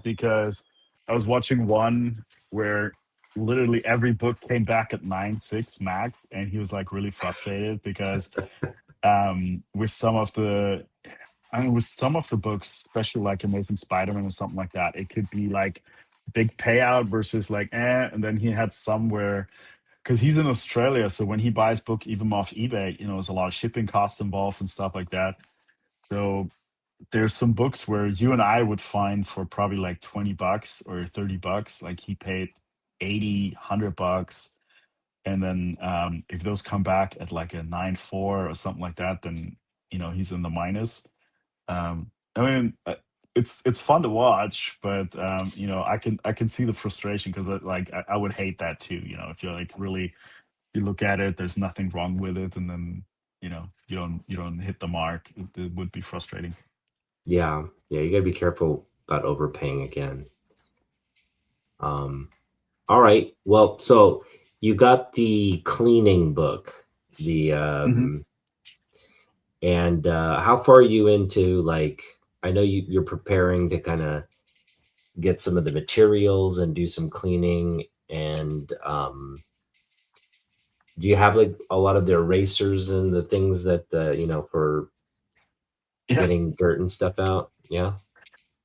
Because I was watching one where literally every book came back at 9.6 max, and he was like really frustrated because with some of the, I mean, with some of the books, especially like Amazing Spider-Man or something like that, it could be like big payout versus like and then he had some where, because he's in Australia, so when he buys book even off eBay, there's a lot of shipping costs involved and stuff like that. So there's some books where you and I would find for probably like $20 or $30. Like he paid 80, $100. And then if those come back at like a 9.4 or something like that, then he's in the minus. I mean, it's fun to watch, but I can see the frustration, because like I would hate that too. If you're like really, you look at it, there's nothing wrong with it, and then you don't hit the mark. It would be frustrating. Yeah, yeah, you gotta be careful about overpaying again. Um, all right. Well, so you got the cleaning book, the Hmm. and how far are you into like? I know you're preparing to kind of get some of the materials and do some cleaning, and do you have like a lot of the erasers and the things that for Yeah, getting dirt and stuff out? Yeah.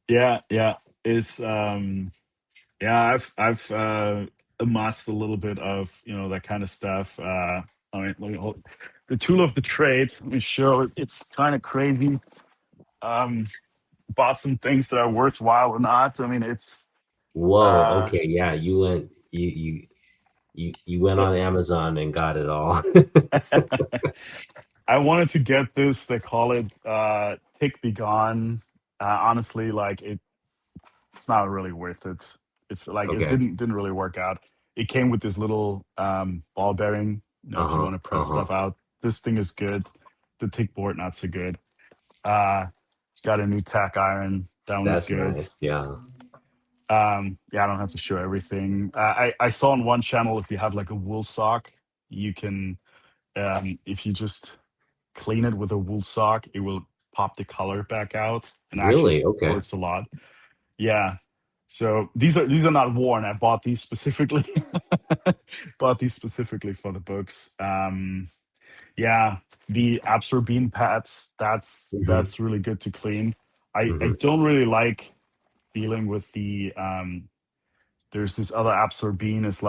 yeah, yeah. Is Yeah, I've amassed a little bit of that kind of stuff. I mean, the tool of the trade. Let me show it. It's kind of crazy. Um, Bought some things that are worthwhile or not. I mean, it's Whoa. uh, Okay. Yeah. You went yeah. on Amazon and got it all. I wanted to get this. They call it "Tick Be Gone." Honestly, like it's not really worth it. It's like it Okay. didn't really work out. It came with this little ball bearing. Uh If you huh. want to Uh press huh. stuff out, this thing is good. The tick board not so good. Uh, got a new tack iron. That one's That's good. nice. Yeah. Yeah, I don't have to show everything. I saw on one channel, if you have like a wool sock, you can if you just clean it with a wool sock, it will pop the color back out, and actually Really? Okay. works a lot. Yeah. So these are not worn. I bought these specifically. Bought these specifically for the books. Yeah, the absorbine pads, Hmm. that's really good to clean. I Hmm. don't really like dealing with the there's this other absorbine, it's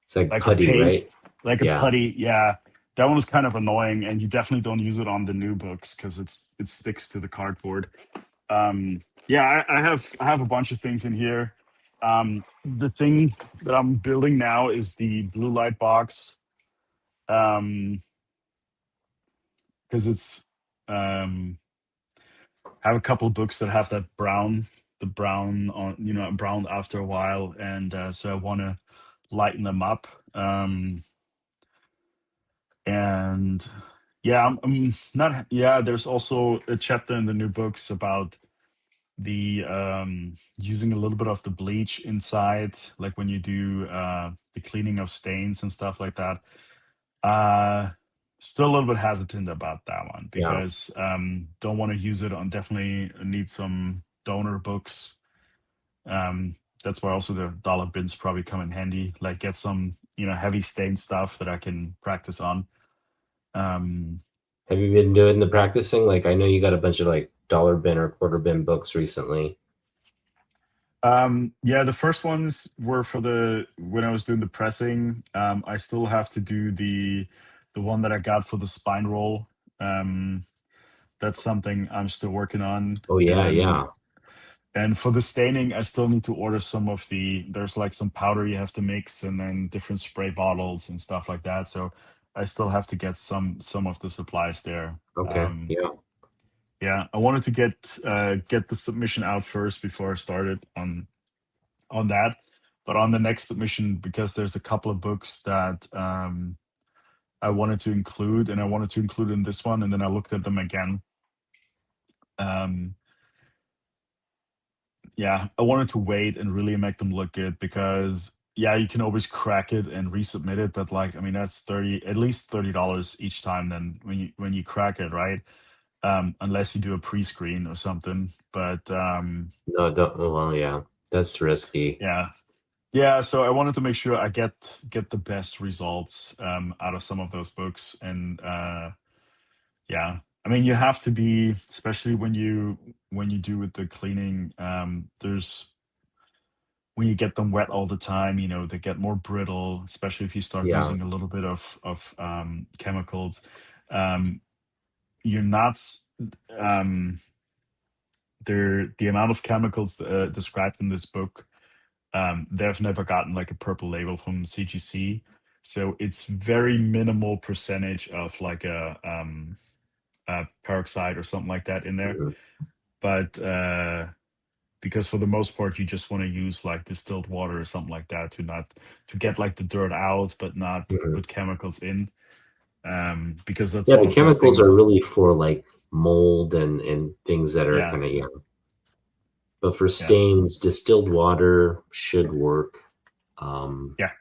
It's like like a putty, right? paste, like a Yeah. putty. Yeah, that one was kind of annoying, and you definitely don't use it on the new books because it sticks to the cardboard. Yeah, I have a bunch of things in here. The thing that I'm building now is the blue light box, because it's um have a couple books that have that brown, the brown on, brown after a while, and so I want to lighten them up. And yeah, I'm not. Yeah, there's also a chapter in the new books about the using a little bit of the bleach inside, like when you do the cleaning of stains and stuff like that. Uh, Still a little bit hesitant about that one Yeah. because don't want to use it on. Definitely need some donor books. Um, that's why also the dollar bins probably come in handy. Like get some heavy stain stuff that I can practice on. Um, Have you been doing the practicing? Like, I know you got a bunch of like dollar bin or quarter bin books recently. yeah, the first ones were for the when I was doing the pressing. I still have to do the one that I got for the spine roll. Um, that's something I'm still working on. Oh And yeah, then yeah. for the staining, I still need to order some of there's like some powder you have to mix and then different spray bottles and stuff like that. So I still have to get some of the supplies there. Okay. Yeah. Yeah, I wanted to get the submission out first before I started on that. But on the next submission, because there's a couple of books that I wanted to include, and I wanted to include in this one, and then I looked at them again. Um, yeah, I wanted to wait and really make them look good because yeah, you can always crack it and resubmit it, but like I mean that's at least $30 each time. Then when you crack it, right? Unless you do a pre-screen or something. But No, don't. Well, yeah, that's risky. yeah, yeah, so I wanted to make sure I get the best results out of some of those books, and yeah, I mean you have to be, especially when you do with the cleaning. There's when you get them wet all the time, they get more brittle, especially if you start Yeah. using a little bit of chemicals. Um, you're not um, the amount of chemicals described in this book. They've never gotten like a purple label from CGC, so it's very minimal percentage of like a peroxide or something like that in there. Hmm. But because for the most part, you just want to use like distilled water or something like that to get like the dirt out, but not Hmm. put chemicals in. Because that's Yeah, one the of those chemicals are things. really for like mold and things that are Yeah, kind of but for yeah, stains, distilled water should work. Um, yeah,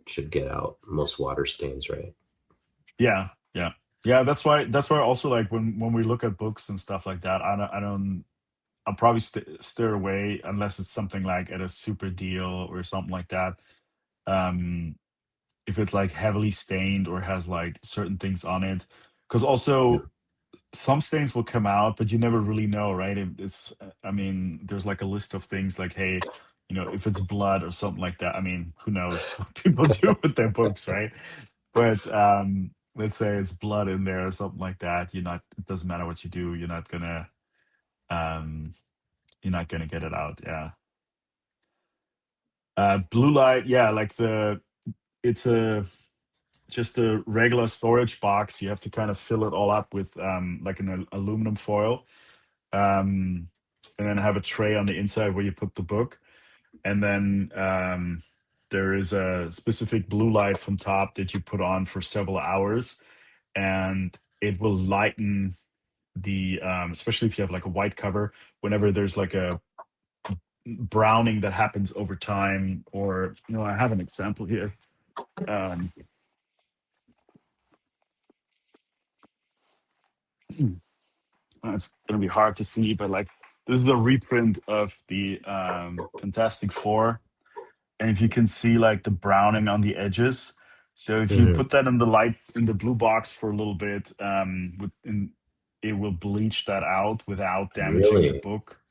should get out most water stains, right? yeah, yeah, yeah. That's why also like when we look at books and stuff like that, I don't I'll probably steer away unless it's something like at a super deal or something like that. Um, if it's like heavily stained or has like certain things on it, because Yeah. also some stains will come out, but you never really know, right? I mean, there's like a list of things like, hey, if it's blood or something like that. I mean, who knows what people do with their books, right? But let's say it's blood in there or something like that. It doesn't matter what you do, um, you're not gonna get it out. Yeah. Blue light, yeah, like it's a just a regular storage box. You have to kind of fill it all up with like an aluminum foil, um, and then have a tray on the inside where you put the book, and then there is a specific blue light from top that you put on for several hours, and it will lighten the especially if you have like a white cover. Whenever there's like a browning that happens over time, or I have an example here. Um, it's gonna be hard to see, but like this is a reprint of the Fantastic Four, and if you can see like the browning on the edges, So if you Hmm. put that in the light in the blue box for a little bit, it will bleach that out without damaging the Really? book.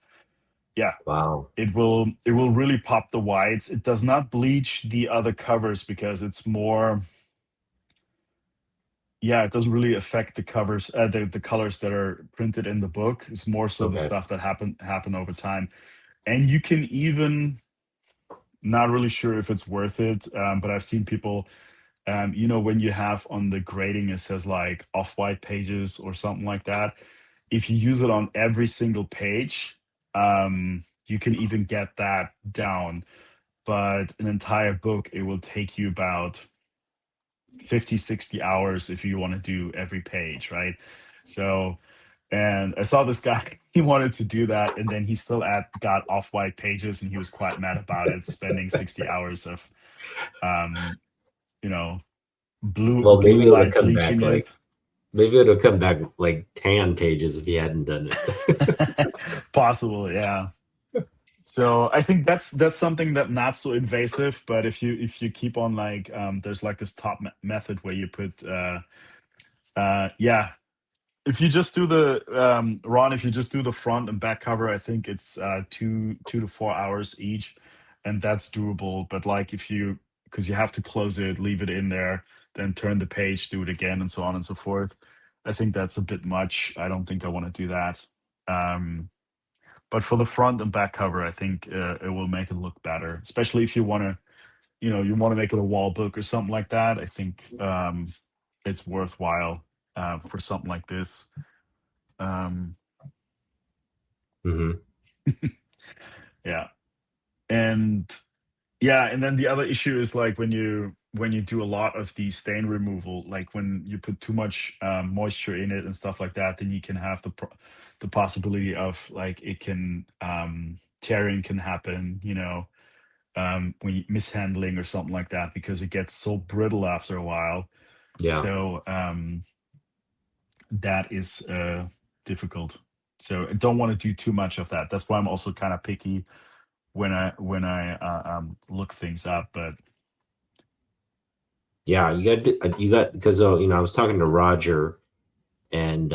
Yeah, Wow. it will really pop the whites. It does not bleach the other covers because it's more, yeah, it doesn't really affect the covers, the colors that are printed in the book. It's more so the Okay. stuff that happen over time. And you can even, not really sure if it's worth it, but I've seen people, when you have on the grading, it says like off-white pages or something like that. If you use it on every single page, you can even get that down. But an entire book, it will take you about 50, 60 hours if you want to do every page, right? So, and I saw this guy, he wanted to do that, and then he still got off-white pages, and he was quite mad about it, spending 60 hours of, um, you know, Well, blue maybe it would have light come back bleaching it. like maybe it would have come back like tan pages if he hadn't done it. Possible, yeah. So I think that's something that not so invasive, but if you keep on like, there's like this top method where you put, yeah, if you just do the, Ron, if you just do the front and back cover, I think it's 2 to 4 hours each, and that's doable. But like if you, because you have to close it, leave it in there, then turn the page, do it again, and so on and so forth. I think that's a bit much. I don't think I want to do that. Um, but for the front and back cover, I think it will make it look better, especially if you want to, you want to make it a wall book or something like that. I think it's worthwhile for something like this. Um, Hmm. yeah, and yeah, and then the other issue is like when you do a lot of the stain removal, like when you put too much moisture in it and stuff like that, then you can have the possibility of like it can, tearing can happen, when mishandling or something like that, because it gets so brittle after a while. Yeah. So that is difficult. So I don't want to do too much of that. That's why I'm also kind of picky when I look things up. But Yeah, you got because I was talking to Roger, and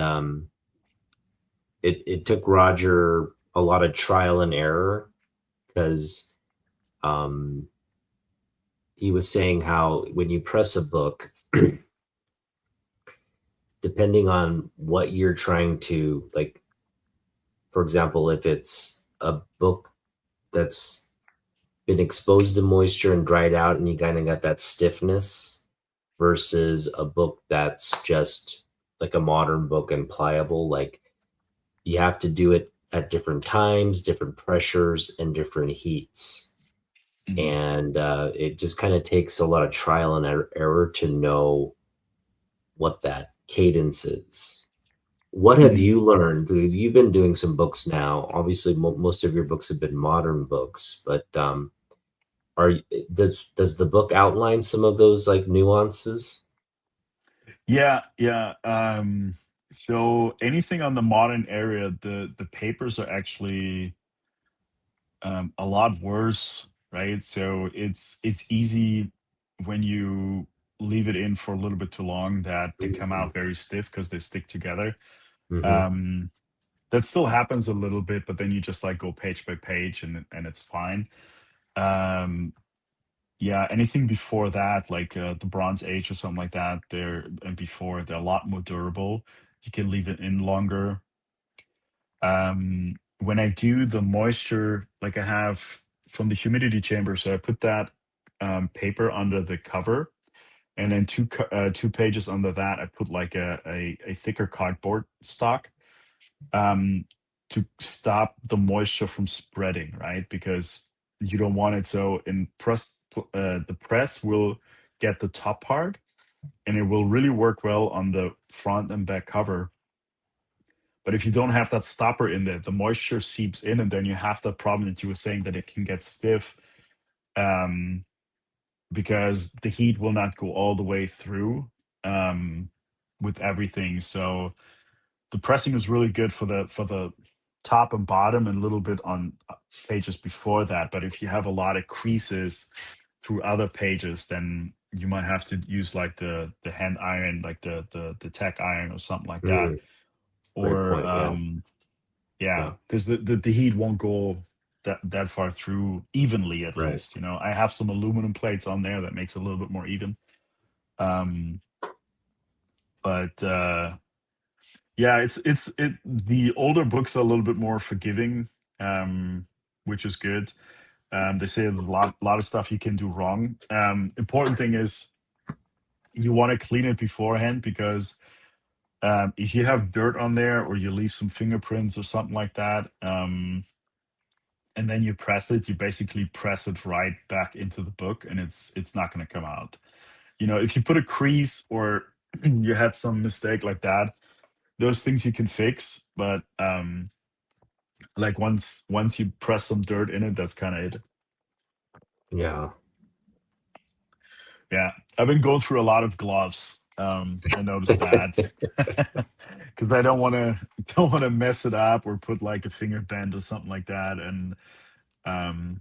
it took Roger a lot of trial and error because um, he was saying how when you press a book, depending on what you're trying to like, for example, if it's a book that's been exposed to moisture and dried out, and you kind of got that stiffness, versus a book that's just like a modern book and pliable, like you have to do it at different times, different pressures, and different heats. mhm. And it just kind of takes a lot of trial and error to know what that cadence is. What have Mhm. you learned? You've been doing some books now. Obviously, most of your books have been modern books, but are does the book outline some of those like nuances? Yeah, yeah. So anything on the modern area, the papers are actually a lot worse, right? So it's easy when you leave it in for a little bit too long that they come Mm-hmm. out very stiff because they stick together. Mm-hmm. Um, that still happens a little bit, but then you just like go page by page, and it's fine. Um, yeah, anything before that, like the Bronze Age or something like that, and before, they're a lot more durable. You can leave it in longer. When I do the moisture, like I have from the humidity chamber, so I put that paper under the cover, and then two pages under that, I put like a thicker cardboard stock, um, to stop the moisture from spreading, right? Because you don't want it. So the press will get the top part, and it will really work well on the front and back cover. But if you don't have that stopper in there, the moisture seeps in, and then you have the problem that you were saying, that it can get stiff, um, because the heat will not go all the way through, um, with everything. So the pressing is really good for the top and bottom, and a little bit on pages before that. But if you have a lot of creases through other pages, then you might have to use like the hand iron, like the tech iron or something like that. Mm, great Or point. Yeah. yeah, Yeah. because the heat won't go that far through evenly, at Right. least. I have some aluminum plates on there that makes it a little bit more even. Um, but yeah, the older books are a little bit more forgiving, which is good. They say there's a lot of stuff you can do wrong. Important thing is you want to clean it beforehand, because if you have dirt on there, or you leave some fingerprints or something like that, and then you press it, you basically press it right back into the book, and it's not going to come out. If you put a crease, or you had some mistake like that, those things you can fix. But like, once you press some dirt in it, that's kind of it. Yeah. Yeah, I've been going through a lot of gloves. I noticed that, because I don't want to mess it up, or put like a finger bend or something like that. And um,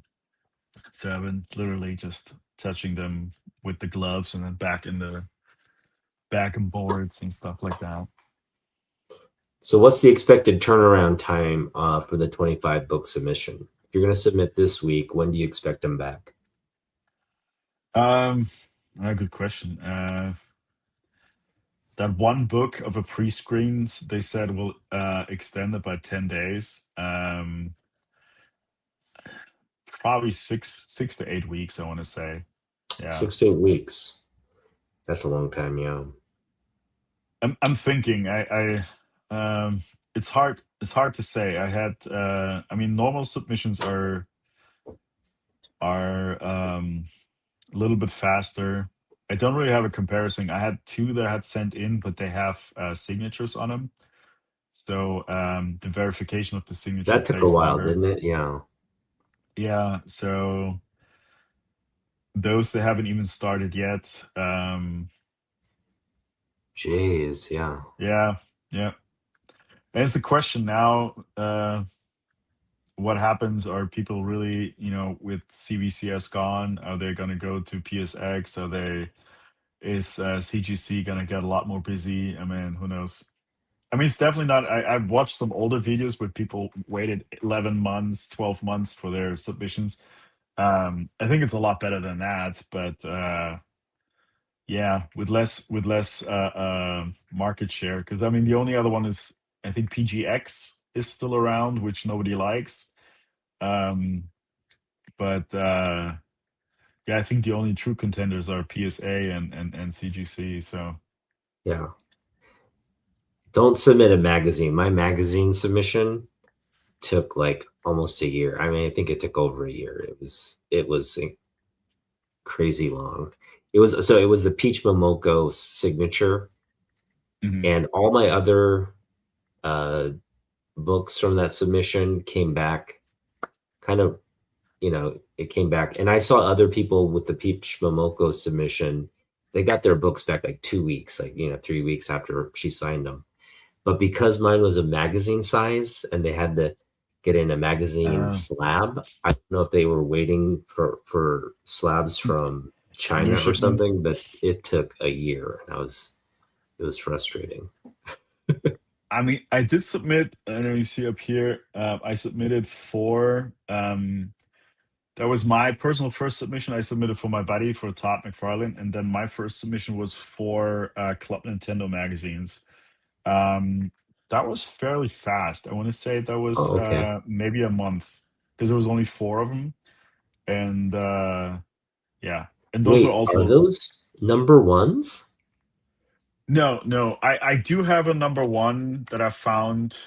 so I've been literally just touching them with the gloves, and then back and boards and stuff like that. So what's the expected turnaround time for the 25 book submission? If you're going to submit this week, when do you expect them back? Um, good question. That one book of a pre-screens, they said will extend it by 10 days. Probably six to 8 weeks, I want to say. Yeah. 6 to 8 weeks. That's a long time. Yeah. I'm thinking, it's hard to say. I mean, normal submissions are a little bit faster. I don't really have a comparison. I had two that I had sent in, but they have signatures on them. So the verification of the signature That took a takes while, longer. didn't it? Yeah. Yeah, so those, they haven't even started yet. Jeez. Yeah. Yeah, yeah. And it's a question now. What happens? Are people really, with CBCS gone? Are they going to go to PSX? Is CGC going to get a lot more busy? I mean, who knows? I mean, it's definitely not. I've watched some older videos where people waited 11 months, 12 months for their submissions. I think it's a lot better than that, but yeah, with less market share. Because I mean, the only other one is, I think, PGX is still around, which nobody likes. Um, but yeah, I think the only true contenders are PSA and CGC. So Yeah. Don't submit a magazine. My magazine submission took like almost a year. I mean, I think it took over a year. It was crazy long. It was the Peach Momoko signature, mhm. and all my other uh, books from that submission came back kind of, it came back. And I saw other people with the Peach Momoko submission, they got their books back like 2 weeks, like, 3 weeks after she signed them. But because mine was a magazine size and they had to get in a magazine uh, slab, I don't know if they were waiting for slabs from New China or shipment. something, but it took a year, and it was frustrating. I mean, I did submit. I know you see up here. I submitted four. That was my personal first submission. I submitted for my buddy, for Todd McFarlane, and then my first submission was for Club Nintendo magazines. Um, that was fairly fast. I want to say that was Oh, okay. maybe a month, because there was only four of them, and yeah, and those are Wait, are also. those number ones? No, no. I do have a number one that I found.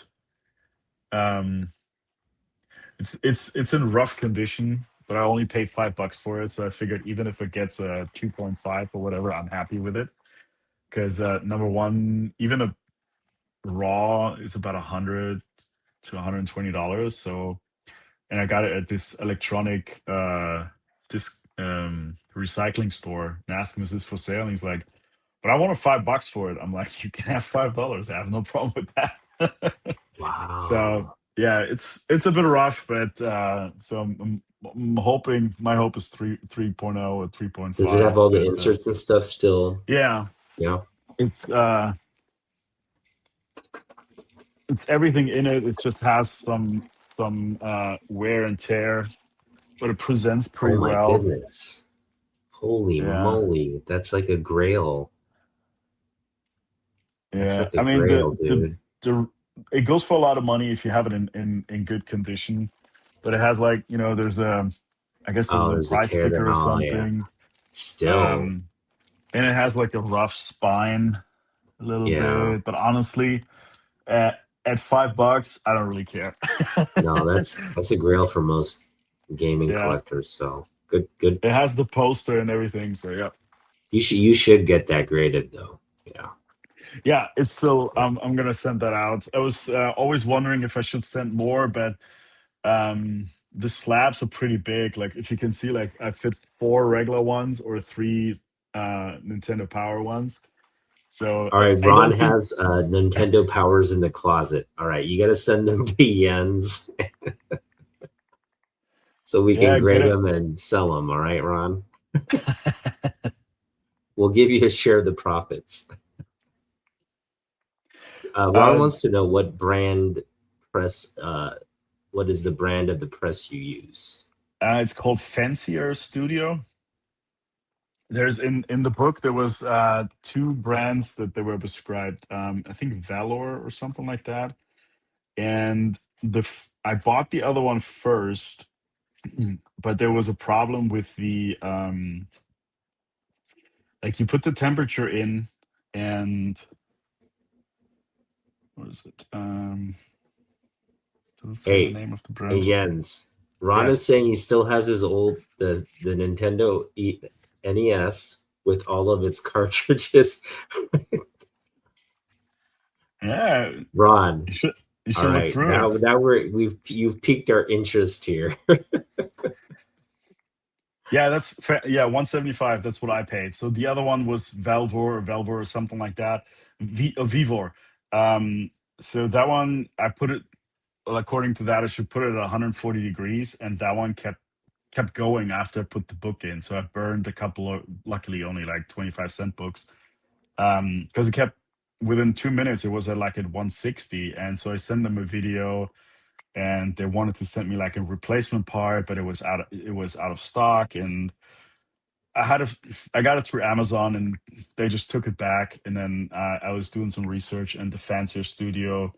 Um, it's in rough condition, but I only paid $5 for it, so I figured even if it gets a 2.5 or whatever, I'm happy with it. Because number one, even a raw is about 100 to $120. So, and I got it at this electronic this recycling store. And I asked him, "Is this for sale?" And he's like, "But I wanted $5 for it." I'm like, "You can have $5. I have no problem with that." So Wow. yeah, it's a bit rough, but so I'm I'm hoping my hope is 3.0 or Does it have 3.5, all the but inserts and stuff still? yeah, Yeah. it's it's everything in it. It just has some wear and tear, but it presents Oh pretty my well. goodness. Holy Yeah, moly. That's like a grail. That's yeah. like a I mean grail, dude. the it goes for a lot of money if you have it in good condition, but it has like there's a I guess a Oh, little there's a price tear sticker down. or Oh yeah. something. Still. Um, and it has like a rough spine a little Yeah. bit, but honestly, at $5, I don't really care. No, that's a grail for most gaming Yeah, collectors. So good. it has the poster and everything. So yeah, You should get that graded though. Yeah. yeah. It's still. I'm gonna send that out. I was always wondering if I should send more, but the slabs are pretty big. Like if you can see, like I fit 4 regular ones or 3 Nintendo Power ones. So All right, I Ron don't think. has Nintendo powers in the closet. All right, you got to send them to Jens so we can Yeah, get grade it. them and sell them. All right, Ron. We'll give you a share of the profits. Ron uh, wants to know what brand press. What is the brand of the press you use? it's called Fancier Studio. There's in the book there was 2 brands that they were prescribed. I think Valor or something like that. And I bought the other one first, but there was a problem with the like you put the temperature in, and what is it? Does it say the Hey, name of the hey brand? Jens. Ron Yeah, is saying he still has his old the Nintendo NES with all of its cartridges. yeah. Ron, You should you all should look right, through now it. you've piqued our interest here. Yeah, yeah, 175. That's what I paid. So the other one was Velvor or something like that. Vivor. Um, so that one I put it, well, according to that, I should put it at 140 degrees, and that one kept going after I put the book in. So I burned a couple of, luckily only like 25-cent books. Because it kept within 2 minutes, it was at 160, and so I sent them a video, and they wanted to send me like a replacement part, but it was out of stock, and I got it through Amazon, and they just took it back. And then I was doing some research, and the Fancier Studio,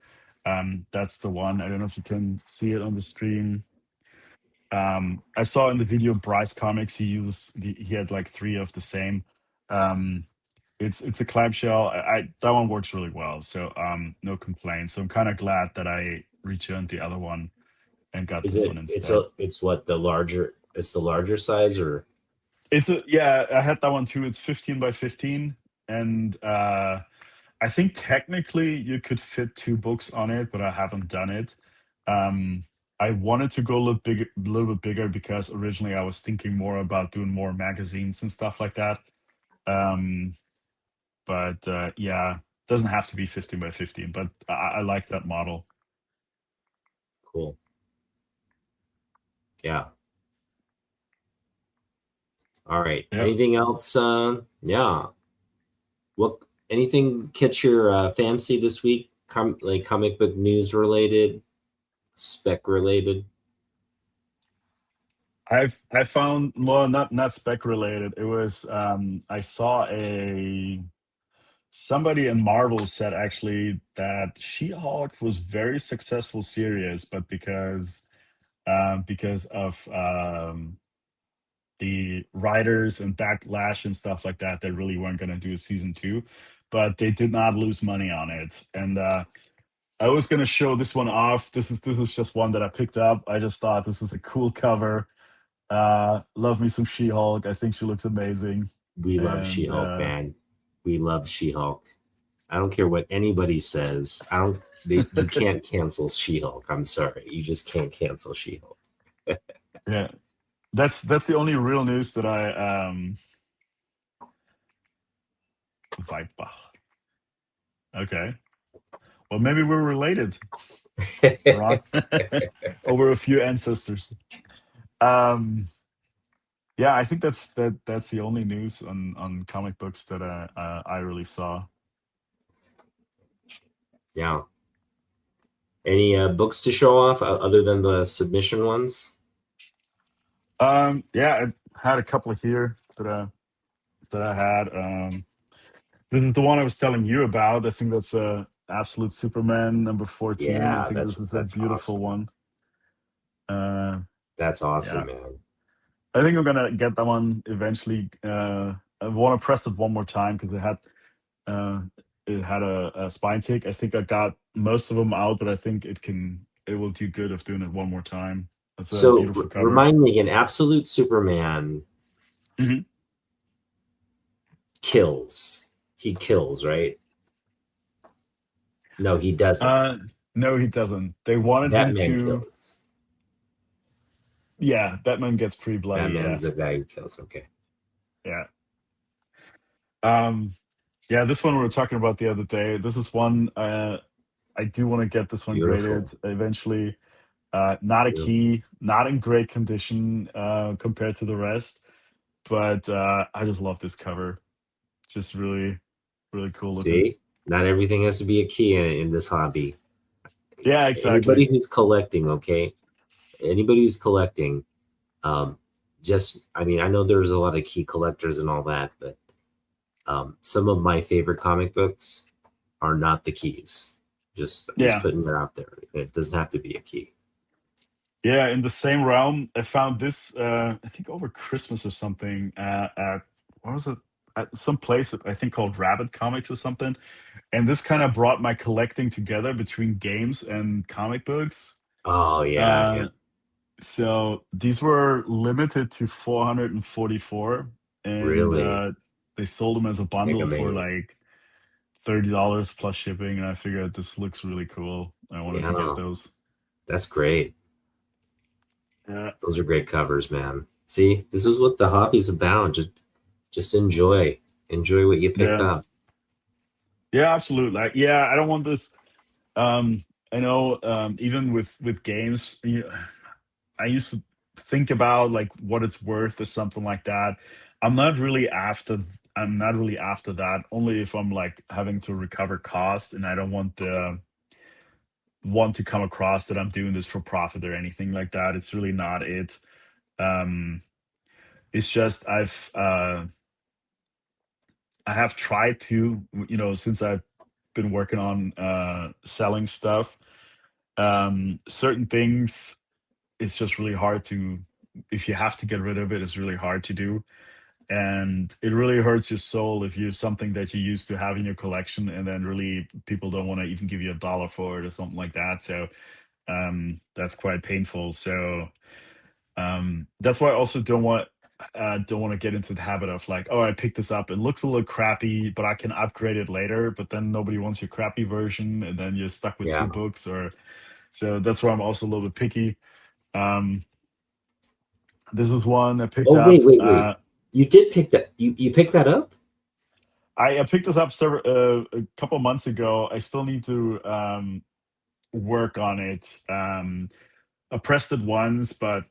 that's the one. I don't know if you can see it on the stream. I saw in the video Bryce Comics, he had like 3 of the same. Um, it's a clamshell. That one works really well, so no complaints. So I'm kind of glad that I returned the other one and got Is this it? one instead. It's what the larger? It's the larger size, or Yeah, I had that one too. It's 15 by 15, and I think technically you could fit 2 books on it, but I haven't done it. Um, I wanted to go a little bit bigger because originally I was thinking more about doing more magazines and stuff like that. Um, but yeah, doesn't have to be 15 by 15, but I like that model. cool? Yeah. All right. Yeah. Anything else? Yeah. What? Anything catch your fancy this week? Like comic book news related, spec related. I found, well, not spec related. It was I saw a somebody in Marvel said actually that She-Hulk was very successful series, but because of the writers and backlash and stuff like that, they really weren't going to do a season 2, but they did not lose money on it. And I was going to show this one off. This is just one that I picked up. I just thought this is a cool cover. Love me some She-Hulk. I think she looks amazing. We love And She-Hulk, man. We love She-Hulk. I don't care what anybody says. I don't. You can't cancel She-Hulk. I'm sorry. You just can't cancel She-Hulk. yeah, that's the only real news that I Weidbach. Okay. Well, maybe we're related, Ron. Over a few ancestors. Um, yeah, I think that's the only news on comic books that I really saw. Yeah. Any books to show off other than the submission ones? Yeah, I had a couple of here that I had. This is the one I was telling you about. I think that's Absolute Superman number 14. I Yeah, think this is a that's beautiful awesome. one. Uh, That's awesome, yeah, man. I think I'm gonna get that one eventually. I want to press it one more time because uh, it had a spine tick. I think I got most of them out, but I think it will do good of doing it one more time. It's a So beautiful cover. remind me again, Absolute Superman Mhm. kills. He kills, right? No, he doesn't. Uh, no, he doesn't. They wanted him Batman to. kills. Yeah, Batman gets pretty bloody. Yeah, Batman's the guy who kills. Okay. yeah. Um, yeah, this one we were talking about the other day. This is one I do want to get this one graded Beautiful. eventually. Not a Beautiful. key, not in great condition compared to the rest, but I just love this cover. Just really, really cool looking. See? Not everything has to be a key in this hobby. Yeah, Anybody exactly. who's collecting, okay? Anybody who's collecting, um, just I mean, I know there's a lot of key collectors and all that, but some of my favorite comic books are not the keys. Just Yeah, putting it out there. It doesn't have to be a key. yeah. In the same realm, I found this. I think over Christmas or something. At what was it? At some place I think called Rabbit Comics or something. And this kind of brought my collecting together between games and comic books. Oh yeah, yeah. Uh, so these were limited to 444, and Really. they sold them as a Mega bundle for Man. like $30 plus shipping. And I figured this looks really cool. I wanted to get Yeah, those. that's great. Yeah, Those are great covers, man. See, this is what the hobby's about. Just enjoy. Enjoy what you pick yeah, up. yeah, absolutely. Like, yeah, I don't want this. I know, even with games, I used to think about like what it's worth or something like that. I'm not really after I'm not really after that. Only if I'm like having to recover cost and I don't want to come across that I'm doing this for profit or anything like that. It's really not it. Um it's just I have tried to, since I've been working on selling stuff, certain things it's just really hard to, if you have to get rid of it, it's really hard to do. And it really hurts your soul if you something that you used to have in your collection and then really people don't want to even give you a dollar for it or something like that. So that's quite painful. So that's why I also don't want to get into the habit of like, oh, I picked this up, it looks a little crappy but I can upgrade it later, but then nobody wants your crappy version and then you're stuck with two Yeah. books. Or so that's why I'm also a little bit picky. um this is one I picked Oh up. wait. You did pick that. You picked that up? I picked this up a couple months ago. I still need to work on it. I pressed it once, but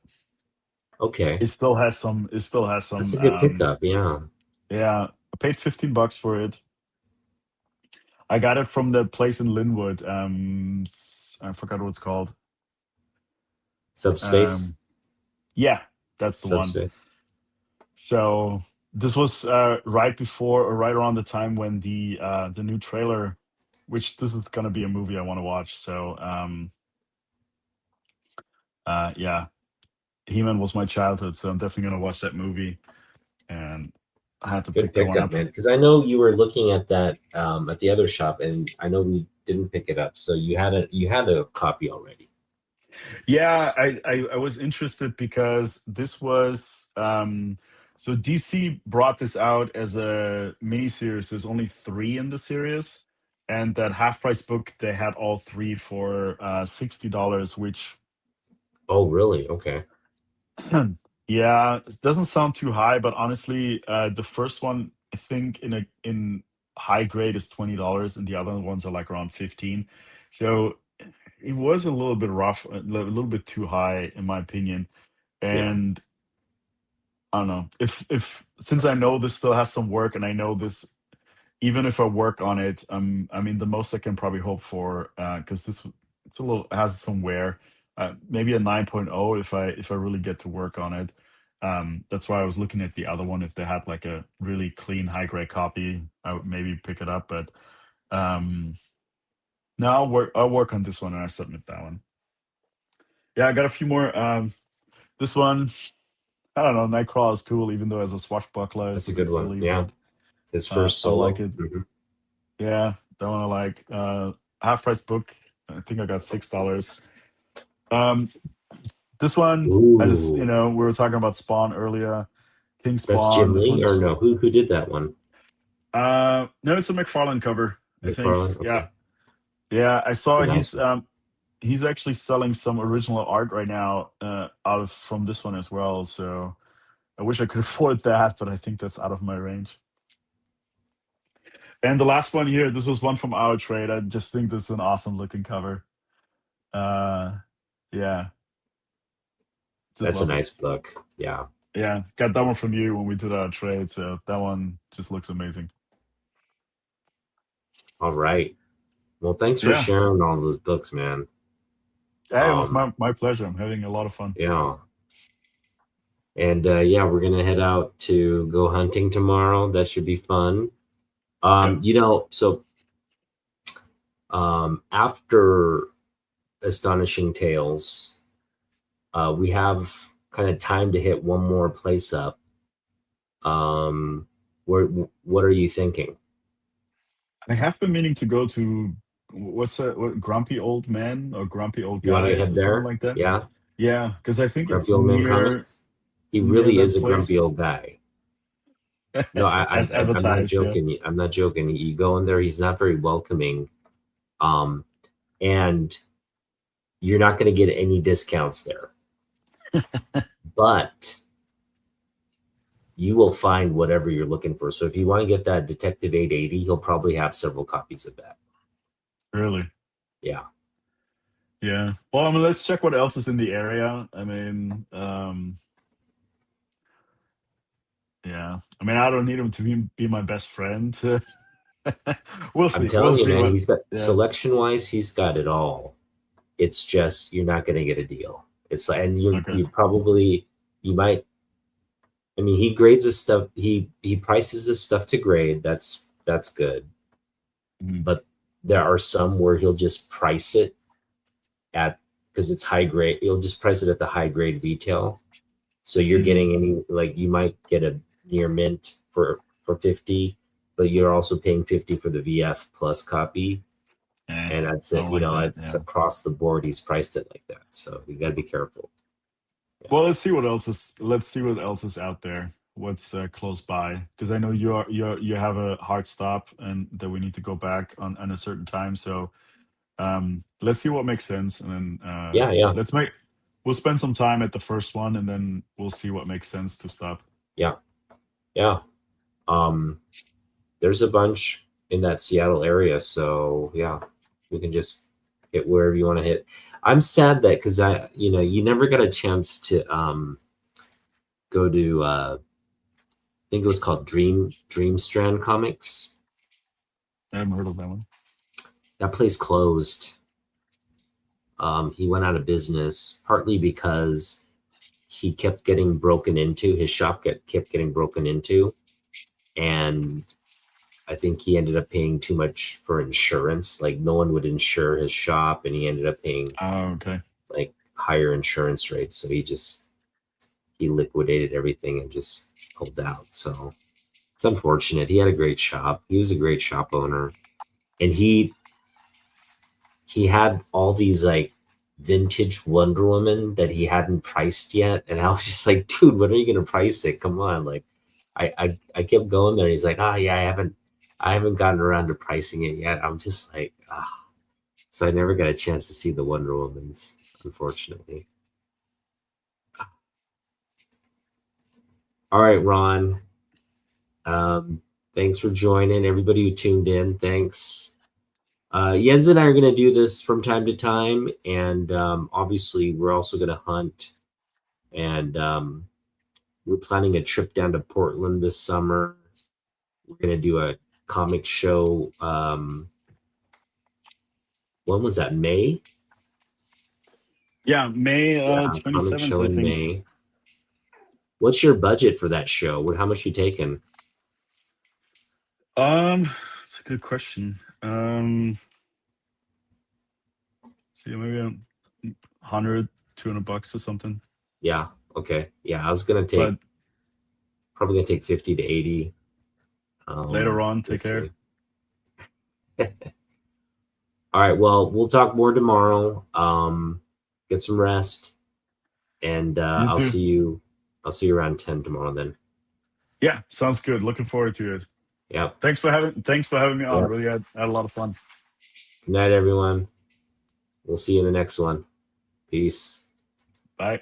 Okay. it still has some. It still has That's some. a good pickup. Yeah. Yeah, I paid $15 for it. I got it from the place in Linwood. I forgot what it's called. Subspace. Um, yeah, that's the one. Subspace. So this was right before or right around the time when the new trailer, which this is gonna be a movie I want to watch. So yeah, He-Man was my childhood, so I'm definitely gonna watch that movie. And I had to Good pick that one pickup, up. man. Because I know you were looking at that at the other shop, and I know we didn't pick it up. So you had a copy already. Yeah, I was interested because this was so DC brought this out as a mini series. There's only three in the series, and that half price book they had all three for $60, which Oh, really? Okay. yeah, it doesn't sound too high, but honestly, the first one I think in high grade is $20, and the other ones are like around 15. So it was a little bit rough, a little bit too high in my opinion. Yeah. And I don't know if since I know this still has some work, and I know this, even if I work on it, I mean, the most I can probably hope for, because this it's a little has some wear, maybe a 9.0 if I really get to work on it. That's why I was looking at the other one. If they had like a really clean high grade copy, I would maybe pick it up. But um, no, I'll work on this one and I submit that one. Yeah, I got a few more. This one, I don't know. Nightcrawler is cool, even though as a swashbuckler, it's That's a a bit good one. silly, Yeah. but His first I like solo. it. Hmm. Yeah, that one I like. Half price book. I think I got $6. Um, this one, I just Ooh. we were talking about Spawn earlier. King That's Spawn. Jim This Lee one or just no? Who did that one? no, it's a McFarlane cover, I think. McFarlane? Yeah, Okay. yeah. I It's a saw nice one. he's actually selling some original art right now, out of from this one as well. So I wish I could afford that, but I think that's out of my range. And the last one here, this was one from our trade. I just think this is an awesome looking cover. Uh, yeah, just That's a love it. nice book. Yeah. Yeah, got that one from you when we did our trade, so that one just looks amazing. All right. Well, thanks for Yeah, sharing all those books, man. hey, it was Um, my pleasure. I'm having a lot of fun. yeah. And yeah, we're gonna head out to go hunting tomorrow. That should be fun. Yep. So after Astonishing Tales, we have kind of time to hit one more place up. Um, where what are you thinking? I have been meaning to go to what's that? What, Grumpy Old Men or Grumpy Old You want to Guys head or something there? like that? Yeah, Yeah, because I think Grumpy it's Old Man near Comics. He really is that a grumpy place old guy. No, as I'm not advertised. Yeah. joking. I'm not joking. You go in there, he's not very welcoming. Um, and you're not going to get any discounts there, but you will find whatever you're looking for. So if you want to get that Detective 880, he'll probably have several copies of that. Really? Yeah. Yeah. Well, I mean, let's check what else is in the area. I mean, yeah. I mean, I don't need him to be my best friend. We'll I'm see. We'll telling you, see man, what. he's got Yeah. selection wise, he's got it all. It's just you're not going to get a deal. It's like, and Okay. you probably you might. I mean, he grades his stuff. He prices his stuff to grade. That's good. Mhm. But there are some where he'll just price it at because it's high grade. He'll just price it at the high grade retail. So you're Mhm. getting any like you might get a near mint for 50, but you're also paying 50 for the VF plus copy. Eh, And that's I it. don't like that. It's Yeah. across the board. He's priced it like that. So you got to be careful. Yeah. Well, let's see what else is out there. What's close by? Because I know you have a hard stop and that we need to go back on a certain time. So let's see what makes sense, and then Yeah. Yeah. we'll spend some time at the first one, and then we'll see what makes sense to stop. Yeah. Yeah. Um, there's a bunch in that Seattle area. So yeah, you can just hit wherever you want to hit. I'm sad that because you never got a chance to go to I think it was called Dream Strand Comics. I haven't heard of that one. That place closed. He went out of business partly because he kept getting broken into. His shop kept getting broken into, and I think he ended up paying too much for insurance. Like no one would insure his shop, and he ended up paying Oh, okay. like higher insurance rates. So he liquidated everything and just pulled out. So it's unfortunate. He had a great shop. He was a great shop owner, and he had all these like vintage Wonder Woman that he hadn't priced yet. And I was just like, dude, when are you gonna price it? Come on. Like I kept going there and he's like, oh yeah, I haven't gotten around to pricing it yet. I'm just like, ah. So I never got a chance to see the Wonder Womans, unfortunately. All right, Ron. Um, thanks for joining. Everybody who tuned in, thanks. Jens and I are going to do this from time to time, and obviously, we're also going to hunt and we're planning a trip down to Portland this summer. We're gonna do a comic show. When was that? May? Yeah, May Yeah, comic 27th, show I in think. May. What's your budget for that show? How much you taking? It's a good question. See, maybe 100, $200 or something. Yeah. Okay. Yeah, I was gonna But probably gonna take 50 to 80. later on, We'll take care. see. All right. Well, we'll talk more tomorrow. Get some rest, and You I'll too. see you. I'll see you around 10 tomorrow. Then. Yeah, sounds good. Looking forward to it. Yep. Thanks for having me on. Yep. Really had a lot of fun. Good night, everyone. We'll see you in the next one. Peace. Bye.